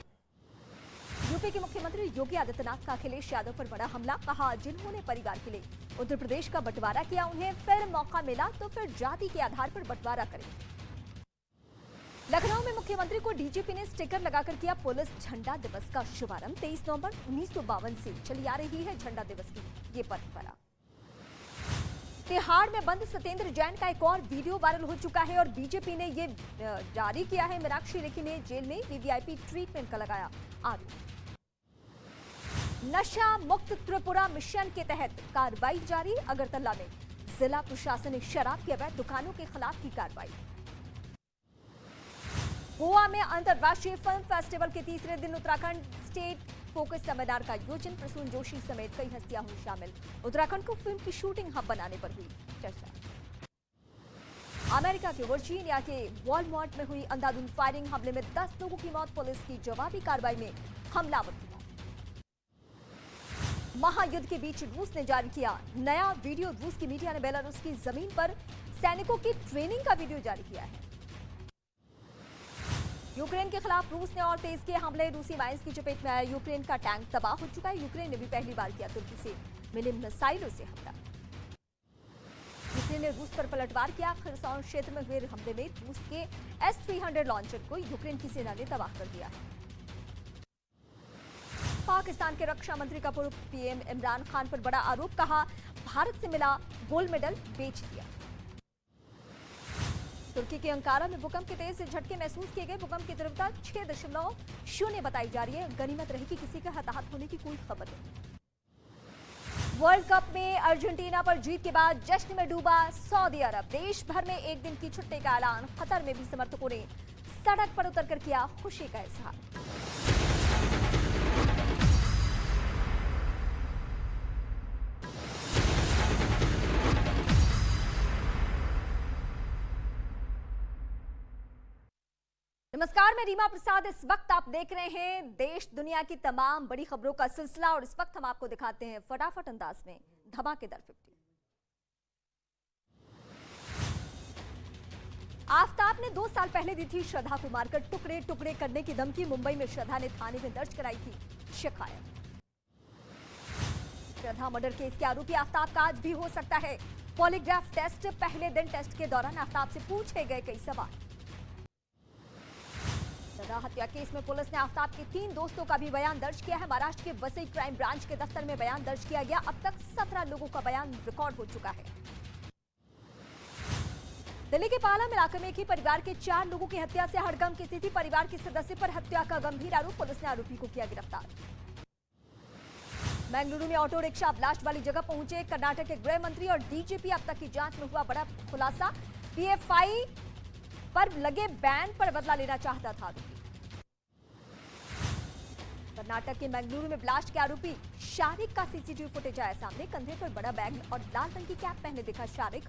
यूपी के मुख्यमंत्री योगी आदित्यनाथ का अखिलेश यादव पर बड़ा हमला। कहा जिन्होंने परिवार के लिए उत्तर प्रदेश का बंटवारा किया, उन्हें फिर मौका मिला तो फिर जाति के आधार पर बंटवारा करें। लखनऊ में मुख्यमंत्री को डीजीपी ने स्टिकर लगाकर किया पुलिस झंडा दिवस का शुभारंभ। 23 नवंबर 1952 से चली आ रही है झंडा दिवस की ये परंपरा। तिहाड़ में बंद सत्येंद्र जैन का एक और वीडियो वायरल हो चुका है और बीजेपी ने ये जारी किया है। मीनाक्षी लेखी ने जेल में वीवीआईपी ट्रीटमेंट का लगाया आरोप। नशा मुक्त त्रिपुरा मिशन के तहत कार्रवाई जारी। अगरतला में जिला प्रशासन ने शराब की अवैध दुकानों के खिलाफ की कार्रवाई। गोवा में अंतर्राष्ट्रीय फिल्म फेस्टिवल के तीसरे दिन उत्तराखंड स्टेट फोकस सेमिनार का आयोजन। प्रसून जोशी समेत कई हस्तियां हुई शामिल। उत्तराखंड को फिल्म की शूटिंग हब बनाने पर हुई चर्चा। अमेरिका के वर्जीनिया के वॉलमार्ट में हुई अंधाधुंध फायरिंग हमले में 10 लोगों की मौत। पुलिस की जवाबी कार्रवाई में हमलावर की मौत। महायुद्ध के बीच रूस ने जारी किया नया वीडियो। रूस की मीडिया ने बेलारूस की जमीन पर सैनिकों की ट्रेनिंग का वीडियो जारी किया है। यूक्रेन के खिलाफ रूस ने और तेज किए हमले। रूसी माइंस की चपेट में आया यूक्रेन का टैंक तबाह हो चुका है। यूक्रेन ने भी पहली बार किया तुर्की से मिले मिसाइलों से हमला। यूक्रेन ने रूस पर पलटवार किया। खरसौन क्षेत्र में हुए हमले में रूस के S-300 लॉन्चर को यूक्रेन की सेना ने तबाह कर दिया है। पाकिस्तान के रक्षा मंत्री का पूर्व पीएम इमरान खान पर बड़ा आरोप। कहा भारत से मिला गोल्ड मेडल बेच दिया। तुर्की के अंकारा में भूकंप के तेज झटके महसूस किए गए। भूकंप की तीव्रता 6.0 बताई जा रही है। गनीमत रही कि किसी का हताहत होने की कोई खबर नहीं। वर्ल्ड कप में अर्जेंटीना पर जीत के बाद जश्न में डूबा सऊदी अरब। देश भर में एक दिन की छुट्टी का ऐलान। कतर में भी समर्थकों ने सड़क पर उतरकर किया खुशी का इजहार। नमस्कार, मैं रीमा प्रसाद। इस वक्त आप देख रहे हैं देश दुनिया की तमाम बड़ी खबरों का सिलसिला और इस वक्त हम आपको दिखाते हैं फटाफट अंदाज में धमाकेदार 50। आफताब ने 2 साल पहले दी थी श्रद्धा को मारकर टुकड़े टुकड़े करने की धमकी। मुंबई में श्रद्धा ने थाने में दर्ज कराई थी शिकायत। श्रद्धा मर्डर केस के आरोपी आफताब का आज भी हो सकता है पॉलीग्राफ टेस्ट। पहले दिन टेस्ट के दौरान आफताब से पूछे गए कई सवाल। श्रद्धा हत्या केस में पुलिस ने आफताब के 3 दोस्तों का भी बयान दर्ज किया है। महाराष्ट्र के वसई क्राइम ब्रांच के दफ्तर में बयान दर्ज किया गया। अब तक 17 लोगों का बयान रिकॉर्ड हो चुका है। दिल्ली के पालम इलाके में एक ही परिवार के 4 लोगों की हत्या से हड़कंप की स्थिति। परिवार के सदस्य पर हत्या का गंभीर आरोप। पुलिस ने आरोपी को किया गिरफ्तार। बेंगलुरु में ऑटो रिक्शा ब्लास्ट वाली जगह पहुंचे कर्नाटक के गृह मंत्री और डीजीपी। अब तक की जांच में हुआ बड़ा खुलासा। पीएफआई पर लगे बैन पर बदला लेना चाहता था आरोपी। कर्नाटक के बेंगलुरु में ब्लास्ट के आरोपी शारिक का सीसीटीवी फुटेज आया सामने। कंधे पर बड़ा बैग और लाल रंग की कैप पहने दिखा शारिक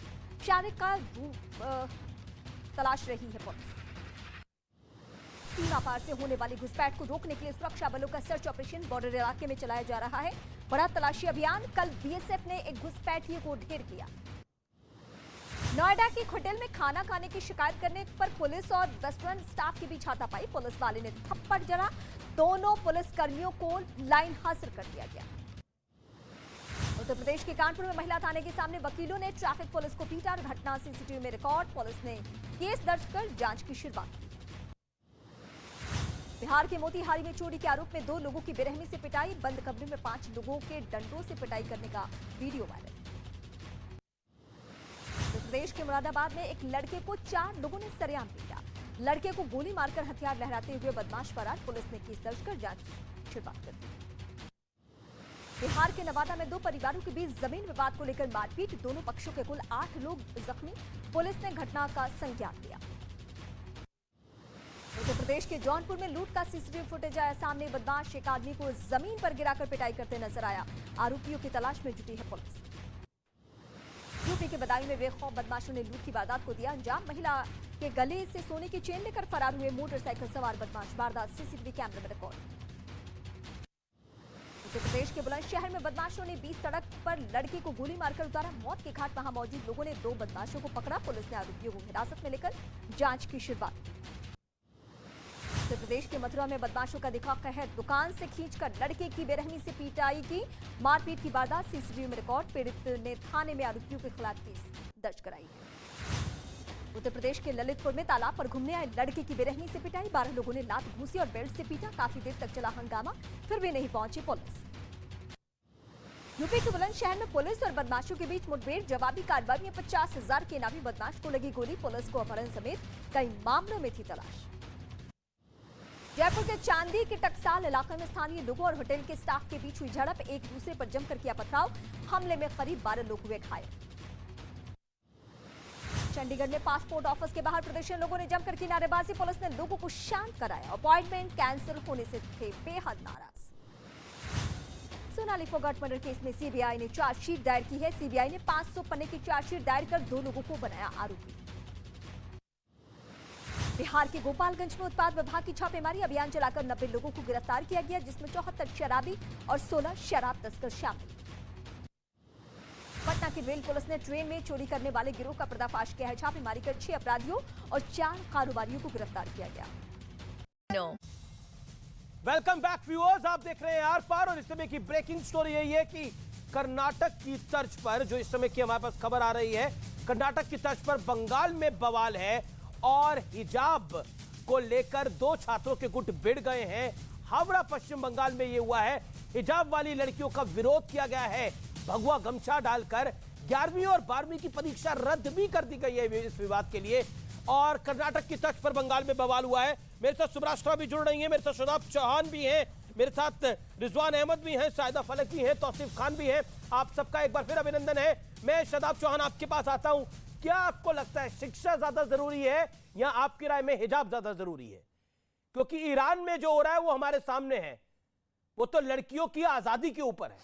का तलाश रही है पुलिस। सीमा पार से होने वाली घुसपैठ को रोकने के लिए सुरक्षा बलों का सर्च ऑपरेशन बॉर्डर इलाके में चलाया जा रहा है। बड़ा तलाशी अभियान। कल बीएसएफ ने एक घुसपैठिए को ढेर किया। नोएडा के एक होटल में खाना खाने की शिकायत करने पर पुलिस और रेस्टोरेंट स्टाफ के बीच हाथापाई। पुलिस वाले ने थप्पड़ जड़ा। दोनों पुलिस कर्मियों को लाइन हासिल कर दिया गया। उत्तर प्रदेश के कानपुर में महिला थाने के सामने वकीलों ने ट्रैफिक पुलिस को पीटा। घटना सीसीटीवी में रिकॉर्ड। पुलिस ने केस दर्ज कर जांच की शुरुआत की। बिहार के मोतिहारी में चोरी के आरोप में 2 लोगों की बेरहमी से पिटाई, बंद कमरे में 5 लोगों के डंडों से पिटाई करने का वीडियो वायरल। उत्तर प्रदेश के मुरादाबाद में एक लड़के को 4 लोगों ने सरेआम पीटा, लड़के को गोली मारकर हथियार लहराते हुए बदमाश फरार, पुलिस ने केस दर्ज कर जांच शुरुआत कर दी। बिहार के नवादा में 2 परिवारों के बीच जमीन विवाद को लेकर मारपीट, दोनों पक्षों के कुल 8 लोग जख्मी, पुलिस ने घटना का संज्ञान लिया। उत्तर प्रदेश के जौनपुर में लूट का सीसीटीवी फुटेज आया सामने, बदमाश एक आदमी को जमीन पर गिराकर पिटाई करते नजर आया, आरोपियों की तलाश में जुटी है पुलिस। यूपी के बदायूं में बेखौफ बदमाशों ने लूट की वारदात को दिया अंजाम, महिला के गले से सोने की चेन लेकर फरार हुए मोटरसाइकिल सवार बदमाश, वारदात सीसीटीवी कैमरे में रिकॉर्ड। उत्तर प्रदेश के बुलंदशहर में बदमाशों ने बीच सड़क पर लड़के को गोली मारकर उतारा, मौत के घाट वहां मौजूद लोगों ने 2 बदमाशों को पकड़ा, पुलिस ने आरोपियों को हिरासत में लेकर जांच की शुरुआत की। उत्तर प्रदेश के मथुरा में बदमाशों का दिखा कहर, दुकान से खींचकर लड़के की बेरहमी से पिटाई की, मारपीट की वारदात सीसीटीवी में रिकॉर्ड, पीड़ित ने थाने में आरोपियों के खिलाफ केस दर्ज कराई है। उत्तर प्रदेश के ललितपुर में तालाब पर घूमने आए लड़के की बेरहमी से पिटाई, 12 लोगों ने लात घूंसी और बेल्ट से पीटा, काफी देर तक चला हंगामा, फिर भी नहीं पहुंची पुलिस। यूपी के बुलंदशहर में पुलिस और बदमाशों के बीच मुठभेड़, जवाबी कार्रवाई में 50,000 के इनामी बदमाश को लगी गोली, पुलिस को अपहरण समेत कई मामलों में थी तलाश। जयपुर के चांदी के टकसाल इलाके में स्थानीय लोगों और होटल के स्टाफ के बीच हुई झड़प, एक दूसरे पर जमकर किया पथराव, हमले में करीब 12 लोग हुए घायल। चंडीगढ़ में पासपोर्ट ऑफिस के बाहर प्रदर्शन, लोगों ने जमकर की नारेबाजी, पुलिस ने लोगों को शांत कराया, अपॉइंटमेंट कैंसिल होने से थे बेहद नाराज। सोनाली फोगाट मर्डर केस में सीबीआई ने चार्जशीट दायर की है, सीबीआई ने 500 पन्ने की चार्जशीट दायर कर 2 लोगों को बनाया आरोपी। बिहार के गोपालगंज में उत्पाद विभाग की छापेमारी अभियान चलाकर 90 लोगों को गिरफ्तार किया गया, जिसमें 74 शराबी और 16 शराब तस्कर शामिल। पटना की रेल पुलिस ने ट्रेन में चोरी करने वाले गिरोह का पर्दाफाश किया है, छापेमारी कर 6 अपराधियों और 4 कारोबारियों को गिरफ्तार किया गया। वेलकम बैक व्यूअर्स, आप देख रहे हैं आर पार और इस समय की ब्रेकिंग स्टोरी यही है कि कर्नाटक की तर्ज पर जो इस समय की हमारे पास खबर आ रही है, कर्नाटक की तर्ज पर बंगाल में बवाल है और हिजाब को लेकर 2 छात्रों के गुट भिड़ गए हैं। हावड़ा पश्चिम बंगाल में यह हुआ है, हिजाब वाली लड़कियों का विरोध किया गया है, भगवा गमछा डालकर 11वीं और 12वीं की परीक्षा रद्द भी कर दी गई है इस विवाद के लिए। और कर्नाटक की तर्ज पर बंगाल में बवाल हुआ है। मेरे साथ सुब्राष्ट्रा भी जुड़ रही हैं, मेरे साथ शदाब चौहान भी हैं, मेरे साथ रिजवान अहमद भी हैं, साइदा फलक भी हैं, तौसीफ खान भी हैं। आप सबका एक बार फिर अभिनंदन है। मैं शदाब चौहान आपके पास आता हूं, क्या आपको लगता है शिक्षा ज्यादा जरूरी है या आपकी राय में हिजाब ज्यादा जरूरी है? क्योंकि ईरान में जो हो रहा है वो हमारे सामने है, वो तो लड़कियों की आजादी के ऊपर है।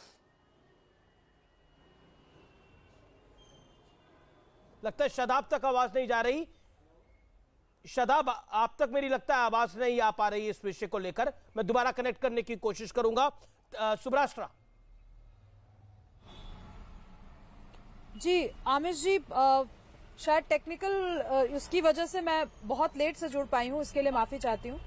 लगता है शदाब तक आवाज नहीं जा रही। शदाब, आप तक मेरी लगता है आवाज नहीं आ पा रही है इस विषय को लेकर, मैं दोबारा कनेक्ट करने की कोशिश करूंगा। सुब्राष्ट्रा जी, आमिश जी, शायद टेक्निकल उसकी वजह से मैं बहुत लेट से जुड़ पाई हूँ, इसके लिए माफी चाहती हूँ।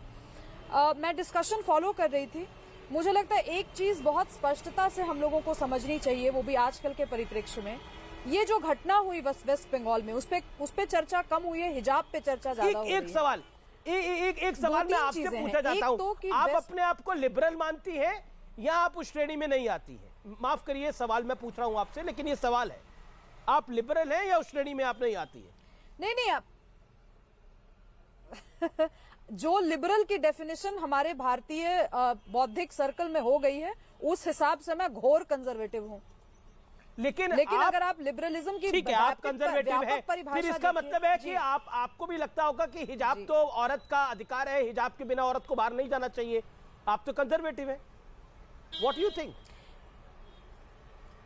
मैं डिस्कशन फॉलो कर रही थी। मुझे लगता है एक चीज बहुत स्पष्टता से हम लोगों को समझनी चाहिए, वो भी आजकल के परिप्रेक्ष्य में। ये जो घटना हुई वेस्ट बंगाल में, उस पे चर्चा कम हुई है, हिजाब पे चर्चा ज्यादा हो रही है। एक सवाल मैं आपसे पूछा जाता हूँ, आप अपने आप को लिबरल मानती हैं या आप उस श्रेणी में नहीं आती हैं? माफ करिए, सवाल मैं पूछ रहा हूँ आपसे, लेकिन ये सवाल है, आप लिबरल हैं या उस श्रेणी में आप नहीं आती है? नहीं आप जो लिबरल की डेफिनेशन हमारे भारतीय बौद्धिक सर्कल में हो गई है, उस हिसाब से मैं घोर कंजर्वेटिव हूँ। लेकिन अगर आप लिबरलिज्म की, ठीक है, आप कंजर्वेटिव है, फिर इसका मतलब है कि आपको भी लगता होगा कि हिजाब तो औरत का अधिकार है, हिजाब के बिना औरत को बाहर नहीं जाना चाहिए। आप तो कंजर्वेटिव है। What you think?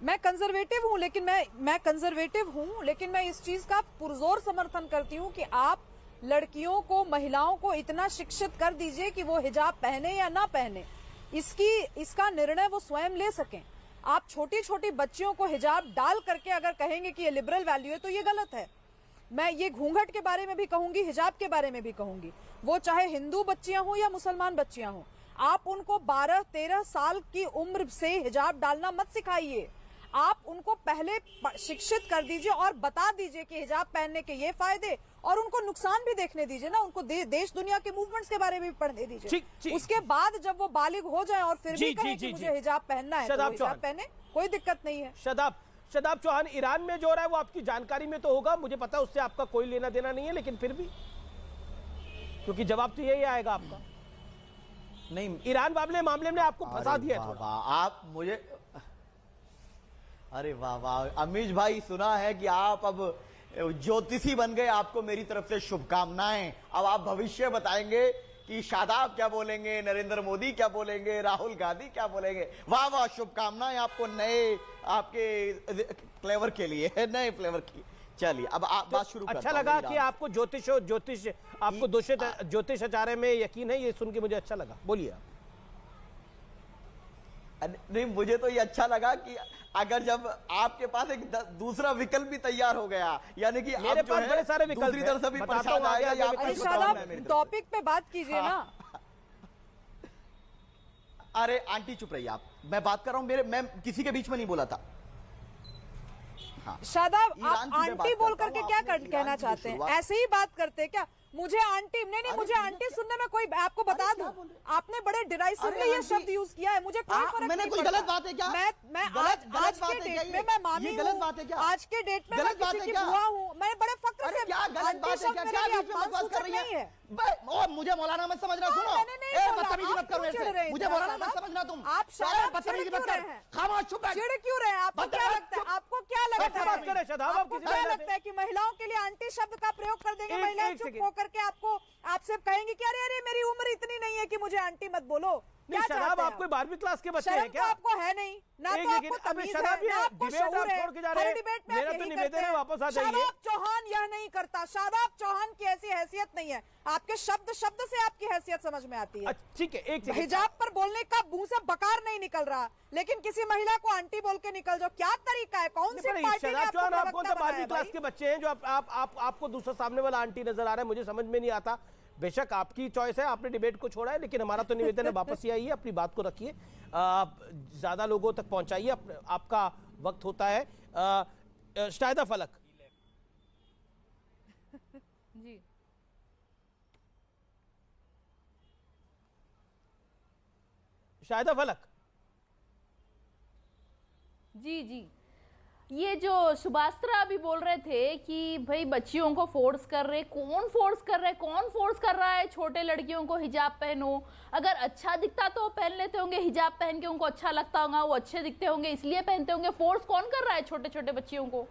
मैं कंजर्वेटिव हूं, लेकिन मैं इस चीज का पुरजोर समर्थन करती हूं कि आप लड़कियों को, महिलाओं को इतना शिक्षित कर दीजिए कि वो हिजाब पहने या ना पहने, इसका निर्णय वो स्वयं ले सकें। आप छोटी छोटी बच्चियों को हिजाब डाल करके अगर कहेंगे कि ये लिबरल वैल्यू है, तो ये गलत है। मैं ये घूंघट के बारे में भी कहूंगी, हिजाब के बारे में भी कहूंगी, वो चाहे हिंदू बच्चियां हो या मुसलमान बच्चियां हो, आप उनको 12-13 साल की उम्र से हिजाब डालना मत सिखाइए। आप उनको पहले शिक्षित कर दीजिए और बता दीजिए कि हिजाब पहनने के ये फायदे, और उनको नुकसान भी देखने दीजिए ना, उनको देश दुनिया के मूवमेंट्स के बारे में भी पढ़ने दीजिए। उसके बाद जब वो बालिग हो जाए और फिर भी कहें कि मुझे हिजाब पहनना है, तो हिजाब पहने, कोई दिक्कत नहीं है। शादाब चौहान, ईरान में जो हो रहा है वो आपकी जानकारी में तो होगा, मुझे पता है उससे आपका कोई लेना देना नहीं है, लेकिन फिर भी क्योंकि जवाब तो यही आएगा आपका। नहीं, ईरान मामले में आपको फंसा दिया है थोड़ा। आप मुझे, अरे वाह वाह अमीश भाई, सुना है कि आप अब ज्योतिषी बन गए, आपको मेरी तरफ से शुभकामनाएं। अब आप भविष्य बताएंगे कि शादाब क्या बोलेंगे, नरेंद्र मोदी क्या बोलेंगे, राहुल गांधी क्या बोलेंगे। वाह वाह, शुभकामनाएं आपको नए आपके फ्लेवर के लिए, नए फ्लेवर की। चलिए अब आप बात शुरू करते हैं। अच्छा लगा कि आपको आपको ज्योतिष आचार्य में यकीन है, ये सुन के मुझे अच्छा लगा। बोलिए आप। नहीं, मुझे तो ये अच्छा लगा कि अगर जब आपके पास एक दूसरा विकल्प भी तैयार हो गया, यानी कि मेरे पास बड़े सारे विकल्प दूसरी तरफ से भी प्रसाद आएगा। टॉपिक पे बात कीजिए ना। अरे आंटी चुप रहिए आप, मैं बात कर रहा हूं, मैं किसी के बीच में नहीं बोला था। शादाब, आप आंटी बोल करके क्या कहना चाहते हैं? ऐसे ही बात करते हैं क्या? मुझे आंटी नहीं, मुझे आंटी सुनने में कोई, आपको बता दूं, आपने बड़े डिराइसिवली ये शब्द यूज किया है, मुझे कोई फर्क नहीं पड़ता। गलत बात है क्या? मैं आज के डेट में मैं मामी हूं, आज के डेट में मैं किसी की बुआ हूं, मैं बड़े फक्र से क्या गलत बात है? क्या बकवास कर रही है? और मुझे मौलाना मत समझना, सुनो, बदतमीजी मत करो ऐसे, मुझे मौलाना मत समझना तुम। आप बदतमीजी मत कर, खामोश चुप रह। चिढ़ क्यों रहे? आपको क्या लगता है? आपको क्या लगता है कि महिलाओं के लिए आंटी शब्द का प्रयोग कर देंगे, महिलाएं चुप होकर के आपसे कहेंगे कि अरे अरे मेरी उम्र इतनी नहीं है कि मुझे आंटी मत बोलो। क्या शराब आपको 12वीं क्लास के बच्चे हैं क्या? आपको है नहीं ना, तो आपको तमीज है, ना आपको शऊर है। हर डिबेट में आप यही करते हैं। वापस आ जाइए। शादाब चौहान यह नहीं करता, शादाब चौहान की ऐसी हैसियत नहीं है। आपके शब्द से आपकी हैसियत समझ में आती है। ठीक है, एक हिजाब पर बोलने का मुंह से बकार नहीं निकल रहा, लेकिन किसी महिला को आंटी बोल के निकल जाओ, क्या तरीका है? कौन सी पार्टी ने आपको प्रवक्ता बनाया? 12वीं क्लास के बच्चे हैं जो आपको दूसरा सामने वाला आंटी नजर आ रहा है, मुझे समझ में नहीं आता। बेशक आपकी चॉइस है, आपने डिबेट को छोड़ा है, लेकिन हमारा तो निवेदन है वापस ही आइए, अपनी बात को रखिए, ज्यादा लोगों तक पहुंचाइए, आपका वक्त होता है। शायदा फलक जी, शायदा फलक जी, ये जो सुभास्त्रा अभी बोल रहे थे कि भाई बच्चियों को फोर्स कर रहे, कौन फोर्स कर रहा है? छोटे लड़कियों को हिजाब पहनो, अगर अच्छा दिखता तो वो पहन लेते होंगे, हिजाब पहन के उनको अच्छा लगता होगा, वो अच्छे दिखते होंगे इसलिए पहनते होंगे। फोर्स कौन कर रहा है छोटे छोटे बच्चियों को?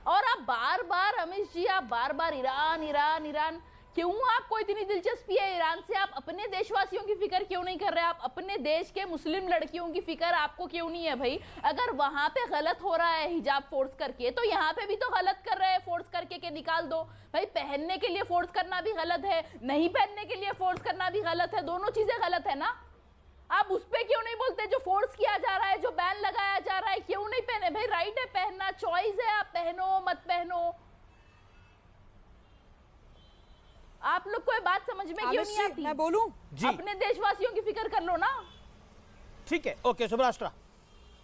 और आप बार बार अमित जी, आप बार बार ईरान, क्यों आपको इतनी दिलचस्पी है ईरान से? आप अपने देशवासियों की फिक्र क्यों नहीं कर रहे? आप अपने देश के मुस्लिम लड़कियों की फिक्र आपको क्यों नहीं है भाई? अगर वहां पे गलत हो रहा है हिजाब फोर्स करके, तो यहाँ पे भी तो गलत कर रहे हैं फोर्स करके के निकाल दो भाई। पहनने के लिए फोर्स करना भी गलत है, नहीं पहनने के लिए फोर्स करना भी गलत है, दोनों चीजें गलत है ना। आप उस पर क्यों नहीं बोलते जो फोर्स किया जा रहा है, जो बैन लगाया जा रहा है? क्यों नहीं पहने भाई? राइट है पहनना, चॉइस है, आप पहनो मत पहनो। आप लोग को बात समझ में क्यों नहीं आती? मैं बोलूं? अपने देशवासियों की फिक्र कर लो ना। ठीक है, ओके सुभास्त्रा।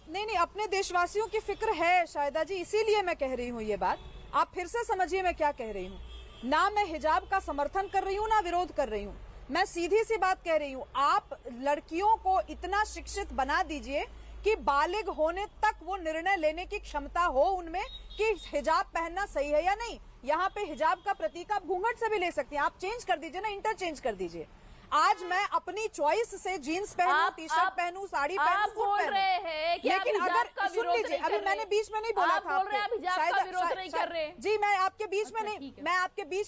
नहीं, अपने देशवासियों की फिक्र है शायदा जी, इसीलिए मैं कह रही हूँ ये बात। आप फिर से समझिए मैं क्या कह रही हूँ। ना मैं हिजाब का समर्थन कर रही हूँ, ना विरोध कर रही हूँ। मैं सीधी सी बात कह रही हूँ, आप लड़कियों को इतना शिक्षित बना दीजिए कि बालिग होने तक वो निर्णय लेने की क्षमता हो उनमें कि हिजाब पहनना सही है या नहीं। यहाँ पे हिजाब का प्रतीक आप घूंघट से भी ले सकती हैं, आप चेंज कर दीजिए ना, इंटरचेंज कर दीजिए। आज मैं अपनी चॉइस से जीन्स पहनूं, टी शर्ट पहनूं, साड़ी पहनूं, सूट पहनूं, लेकिन अगर सुन लीजिए, अभी मैंने बीच में नहीं बोला था जी, मैं आपके बीच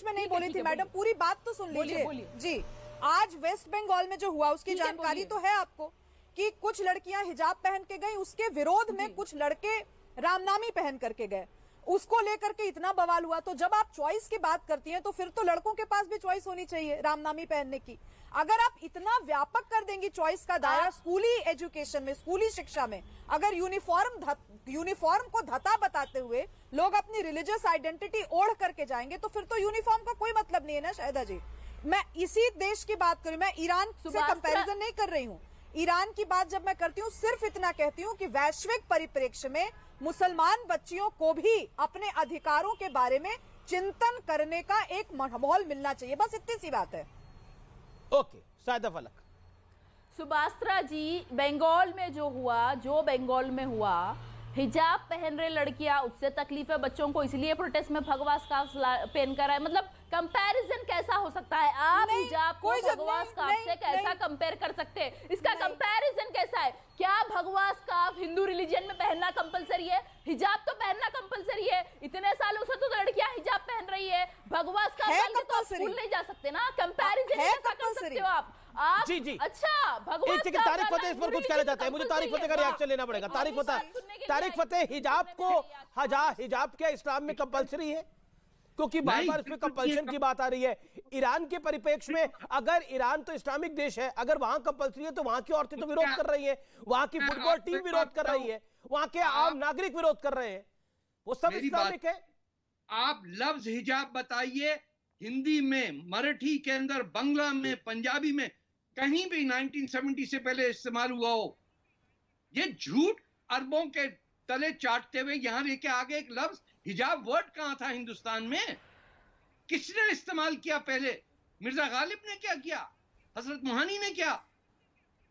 में नहीं बोली थी मैडम, पूरी बात तो सुन लीजिए जी। आज वेस्ट बंगाल में जो हुआ उसकी जानकारी तो है आपको कि कुछ लड़कियां हिजाब पहन के गई, उसके विरोध में कुछ लड़के रामनामी पहन करके गए, उसको लेकर के इतना बवाल हुआ। तो जब आप चॉइस की बात करती हैं तो फिर तो लड़कों के पास भी चॉइस होनी चाहिए रामनामी पहनने की। अगर आप इतना व्यापक कर देंगी चॉइस का दायरा स्कूली एजुकेशन में, स्कूली शिक्षा में, अगर यूनिफॉर्म को धता बताते हुए लोग अपनी रिलीजियस आइडेंटिटी ओढ़ करके जाएंगे तो फिर तो यूनिफॉर्म का कोई मतलब नहीं है ना शायदा जी। मैं इसी देश की बात करूं, मैं ईरान से कंपैरिजन नहीं कर रही हूं। ईरान की बात जब मैं करती हूँ सिर्फ इतना कहती हूँ कि वैश्विक परिप्रेक्ष्य में मुसलमान बच्चियों को भी अपने अधिकारों के बारे में चिंतन करने का एक माहौल मिलना चाहिए, बस इतनी सी बात है। ओके, सायदा फलक। सुभास्त्रा जी, बंगाल में जो बंगाल में हुआ, हिजाब पहन रहे लड़कियां, उससे तकलीफ है बच्चों को, इसलिए प्रोटेस्ट में भगवा स्कार्फ पहन कर आए। मतलब कंपैरिजन कैसा हो सकता है? आप हिजाब को भगवा स्कार्फ से कैसा कंपेयर कर सकते हैं? इसका कंपैरिजन कैसा है? क्या भगवा स्कार्फ हिंदू रिलीजन में पहनना कंपलसरी है? हिजाब तो पहनना कंपलसरी है। इतने सालों से तो लड़कियां हिजाब पहन रही है, भगवा स्कार्फ पहन के तो स्कूल नहीं जा सकते ना। कंपैरिजन कैसा कर सकते हो आप? जी जी, अच्छा, भगवा ठीक है, तारिक फतेह इस पर कुछ कहना चाहता है, मुझे तारिक फतेह का रिएक्शन लेना पड़ेगा। तारिक फतेह, हिजाब को हिजाब क्या इस्लाम में कंपलसरी है? क्योंकि बार बार इसमें कंपल्शन की बात आ रही है। ईरान के परिप्रेक्ष्य में, अगर ईरान तो इस्लामिक देश है, अगर वहां कंपल्सरी है तो वहां की औरतें तो विरोध कर रही हैं, वहां की फुटबॉल टीम विरोध कर रही है, वहां के आम नागरिक विरोध कर रहे हैं, वो सब इस्लामिक है। आप लफ्ज हिजाब बताइए, हिंदी में, मराठी के अंदर, बांग्ला में, पंजाबी में, कहीं भी 1970 से पहले इस्तेमाल हुआ हो। ये झूठ अरबों के तले चाटते हुए यहां लेके आ गए एक लफ्ज हिजाब। वर्ड कहां था हिंदुस्तान में? किसने इस्तेमाल किया पहले? मिर्जा गालिब ने क्या किया? हजरत मोहानी ने क्या?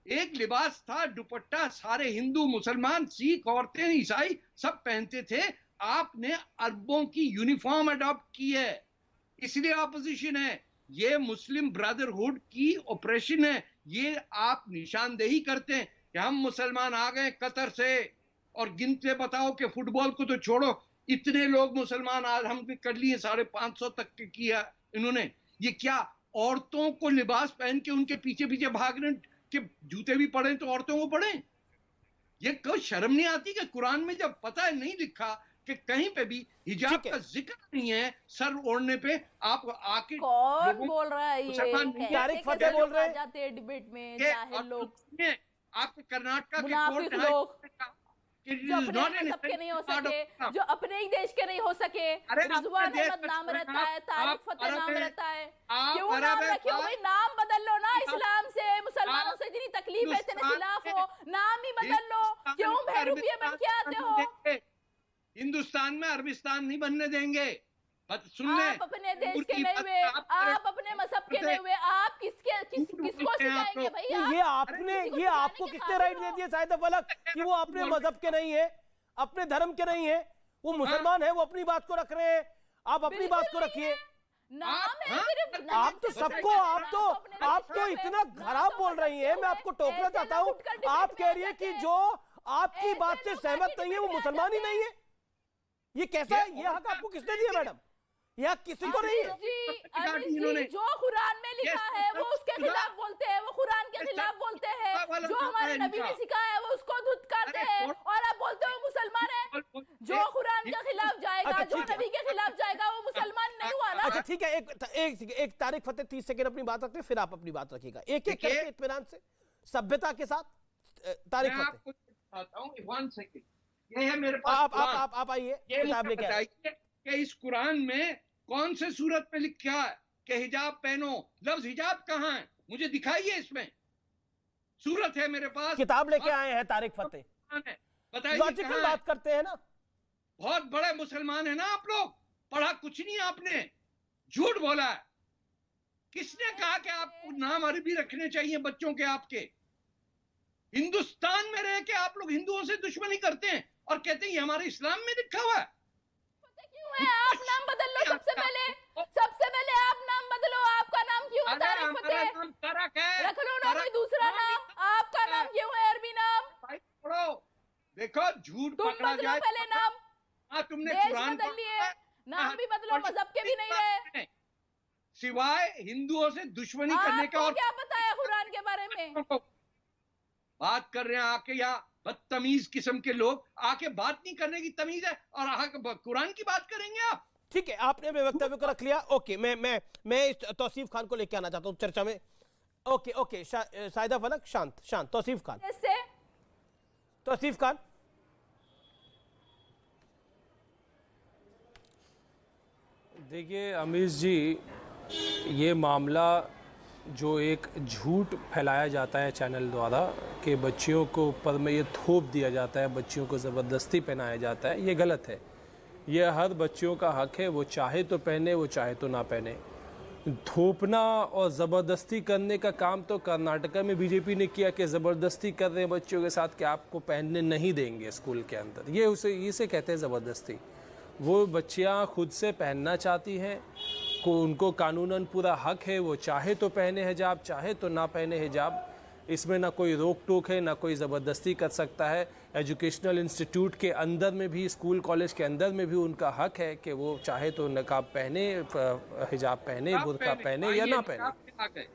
एक लिबास था, दुपट्टा, सारे हिंदू, मुसलमान, सिख, औरतें, ईसाई सब पहनते थे। आपने अरबों की यूनिफॉर्म अडॉप्ट की है, इसलिए ऑपोजिशन है। ये मुस्लिम ब्रदरहुड की ऑपरेशन है। ये आप निशानदेही करते हैं कि हम मुसलमान आ गए कतर से, और गिनते बताओ कि फुटबॉल को तो छोड़ो, इतने लोग मुसलमान आज हम भी कर लिए, 550 तक के किया इन्होंने। ये क्या औरतों को लिबास पहन के उनके पीछे पीछे भागने के जूते भी पड़े तो औरतों को पड़े? ये कोई शर्म नहीं आती कि कुरान में जब पता है नहीं लिखा कि कहीं पे भी हिजाब का जिक्र नहीं है सर ओढ़ने पे, आप आके कौन बोल रहा है? ये तारिक फतेह बोल रहे हैं डिबेट में, जाहिल लोग, आपके कर्नाटक के मुनाफिक लोग जो अपने सबके नहीं हो सके, जो अपने ही देश के नहीं हो सके। रिजवान अहमद नाम रहता है, तारिक फतेह नाम रहता है, क्यों नाम रखे हो भाई? नाम बदल लो ना। इस्लाम से, मुसलमानों से इतनी तकलीफ है, इतने खिलाफ हो, नाम ही बदल लो। क्यों बहरूपिया बन के आते हो? हिंदुस्तान में अरबिस्तान नहीं बनने देंगे। सुन ले, आप अपने देश के नहीं हुए, आप अपने मजहब के नहीं हुए, आप किसको सिखाएंगे भैया? ये आपको किसने राइट दे दिया सायदा फलक कि वो अपने मजहब के नहीं है, अपने धर्म के नहीं है? वो मुसलमान है, वो अपनी बात को रख रहे हैं, आप अपनी बात को रखिए। आप तो सबको, आप तो इतना खराब बोल रही है, मैं आपको टोकना चाहता हूँ। आप कह रही है कि जो आपकी बात से सहमत नहीं है वो मुसलमान ही नहीं है। ये कैसा है? ये हक आपको किसने दिया मैडम? यह किसी को नहीं है। जी, जो कुरान में लिखा है वो उसके खिलाफ बोलते हैं, वो कुरान के खिलाफ बोलते हैं। जो हमारे नबी ने सिखाया है वो उसको धुतकारते हैं, और आप बोलते हो मुसलमान है। जो कुरान के खिलाफ जाएगा, जो नबी के खिलाफ जाएगा, वो मुसलमान नहीं हुआ ना। अच्छा ठीक है, एक तारिक फतेह 30 सेकंड अपनी बात रखते हैं, फिर आप अपनी बात रखिएगा एक एक करके इत्मीनान से, सभ्यता के साथ। तारिक फतेह, ये है मेरे पास। आप आइए, किताब लेके आइए कि इस कुरान में कौन से सूरत में लिखा है कि हिजाब पहनो? लफ्ज हिजाब कहाँ है? मुझे दिखाइए, इसमें सूरत है मेरे पास। किताब लेके आए हैं तारिक फतेह, बताइए। लॉजिकल बात करते हैं ना, बहुत बड़े मुसलमान है ना आप लोग, पढ़ा कुछ नहीं आपने, झूठ बोला है। किसने कहा कि आपको नाम अरबी रखने चाहिए बच्चों के? आपके हिंदुस्तान में रह के आप लोग हिंदुओं से दुश्मनी करते हैं और कहते हैं ये हमारे इस्लाम में लिखा हुआ है। आप नाम बदल लो, सबसे पहले आप नाम बदलो। आपका नाम क्यों है तारिक फतेह? रख लो ना कोई दूसरा नाम। आपका नाम क्यों है अरबी नाम? देखो, झूठ पकड़ा जाए पहले नाम। तुमने कुरान बदल लिए, नाम भी बदलो, मजहब के भी नहीं रहे, सिवाय हिंदुओं से दुश्मनी करने का। और क्या बताया कुरान के बारे में? बात कर रहे हैं आके, यहाँ बदतमीज किस्म के लोग आके बात नहीं करने की तमीज है, और आके कुरान की बात करेंगे आप। ठीक है, आपने अपने वक्तव्य को रख लिया। ओके, मैं तौसीफ खान को लेके आना चाहता हूँ चर्चा में। ओके, सायदा फलक, शांत। तौसीफ खान, देखिए अमीश जी, ये मामला जो एक झूठ फैलाया जाता है चैनल द्वारा कि बच्चियों को ऊपर में ये थोप दिया जाता है, बच्चियों को ज़बरदस्ती पहनाया जाता है, ये गलत है। ये हर बच्चियों का हक है, वो चाहे तो पहने, वो चाहे तो ना पहने। थोपना और ज़बरदस्ती करने का काम तो कर्नाटका में बीजेपी ने किया कि ज़बरदस्ती कर रहे हैं बच्चों के साथ कि आपको पहनने नहीं देंगे स्कूल के अंदर। ये इसे कहते हैं ज़बरदस्ती। वो बच्चियां खुद से पहनना चाहती हैं, उनको कानूनन पूरा हक है, वो चाहे तो पहने हिजाब, चाहे तो ना पहने हिजाब। इसमें ना कोई रोक टोक है, ना कोई ज़बरदस्ती कर सकता है। एजुकेशनल इंस्टीट्यूट के अंदर में भी, स्कूल कॉलेज के अंदर में भी उनका हक है कि वो चाहे तो नकाब पहने, हिजाब पहने, बुर्का पहने या ना पहने।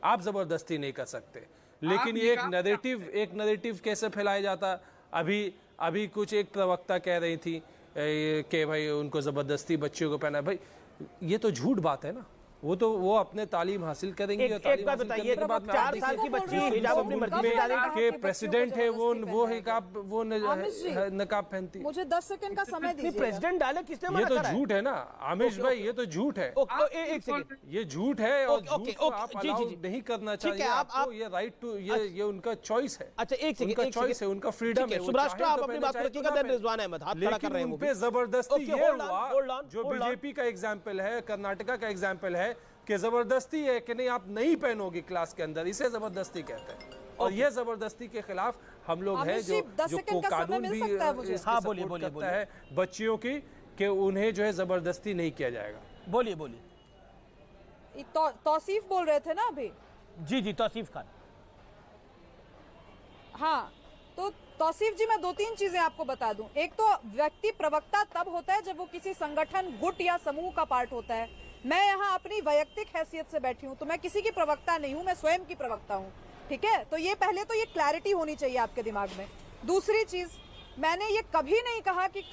आप ज़बरदस्ती नहीं कर सकते। लेकिन ये एक नैरेटिव कैसे फैलाया जाता। अभी कुछ एक प्रवक्ता कह रही थी कि भाई उनको ज़बरदस्ती बच्चियों को पहना। भाई ये तो झूठ बात है ना। वो अपने तालीम हासिल करेंगे। एक बात बताइए, 4 साल की बच्ची हिजाब अपनी मर्जी से डालेगी के प्रेसिडेंट है वो नकाब पहनती। मुझे 10 सेकंड का समय दीजिए। प्रेसिडेंट डाले, किसने मना ये तो करा है? झूठ है ना आमिश भाई, ये तो झूठ है। एक सेकंड, ये झूठ है और झूठ को आप अलाउ नहीं करना चाहिए। आपको ये राइट टू, ये उनका चॉइस है। अच्छा एक सेकंड, उनका चॉइस है, उनका फ्रीडम है। सुब्राष्ट्र आप अपनी बात रखिएगा, देन रिजवान अहमद हाथ खड़ा कर रहे हैं। उन पे जबरदस्ती ये हुआ जो बीजेपी का एग्जांपल है, कर्नाटका का एग्जांपल है कि जबरदस्ती है कि नहीं आप नहीं पहनोगे क्लास के अंदर, इसे जबरदस्ती कहते हैं। और ये जबरदस्ती के खिलाफ हम लोग हैं जो कानून भी सपोर्ट करता है बच्चियों की कि उन्हें जो है जबरदस्ती नहीं किया जाएगा। बोलिए। तौसीफ बोल रहे थे ना अभी? जी तौसीफ खान। हाँ, तो तौसीफ जी मैं 2-3 चीजें आपको बता दूं। एक तो व्यक्ति प्रवक्ता तब होता है जब वो किसी संगठन, गुट या समूह का पार्ट होता है। मैं यहाँ अपनी वैयक्तिक हैसियत से बैठी हूँ, तो मैं किसी की प्रवक्ता नहीं हूँ, मैं स्वयं की प्रवक्ता हूँ। ठीक है, तो ये पहले तो ये क्लैरिटी होनी चाहिए आपके दिमाग में। दूसरी चीज, मैंने ये कभी नहीं कहा कि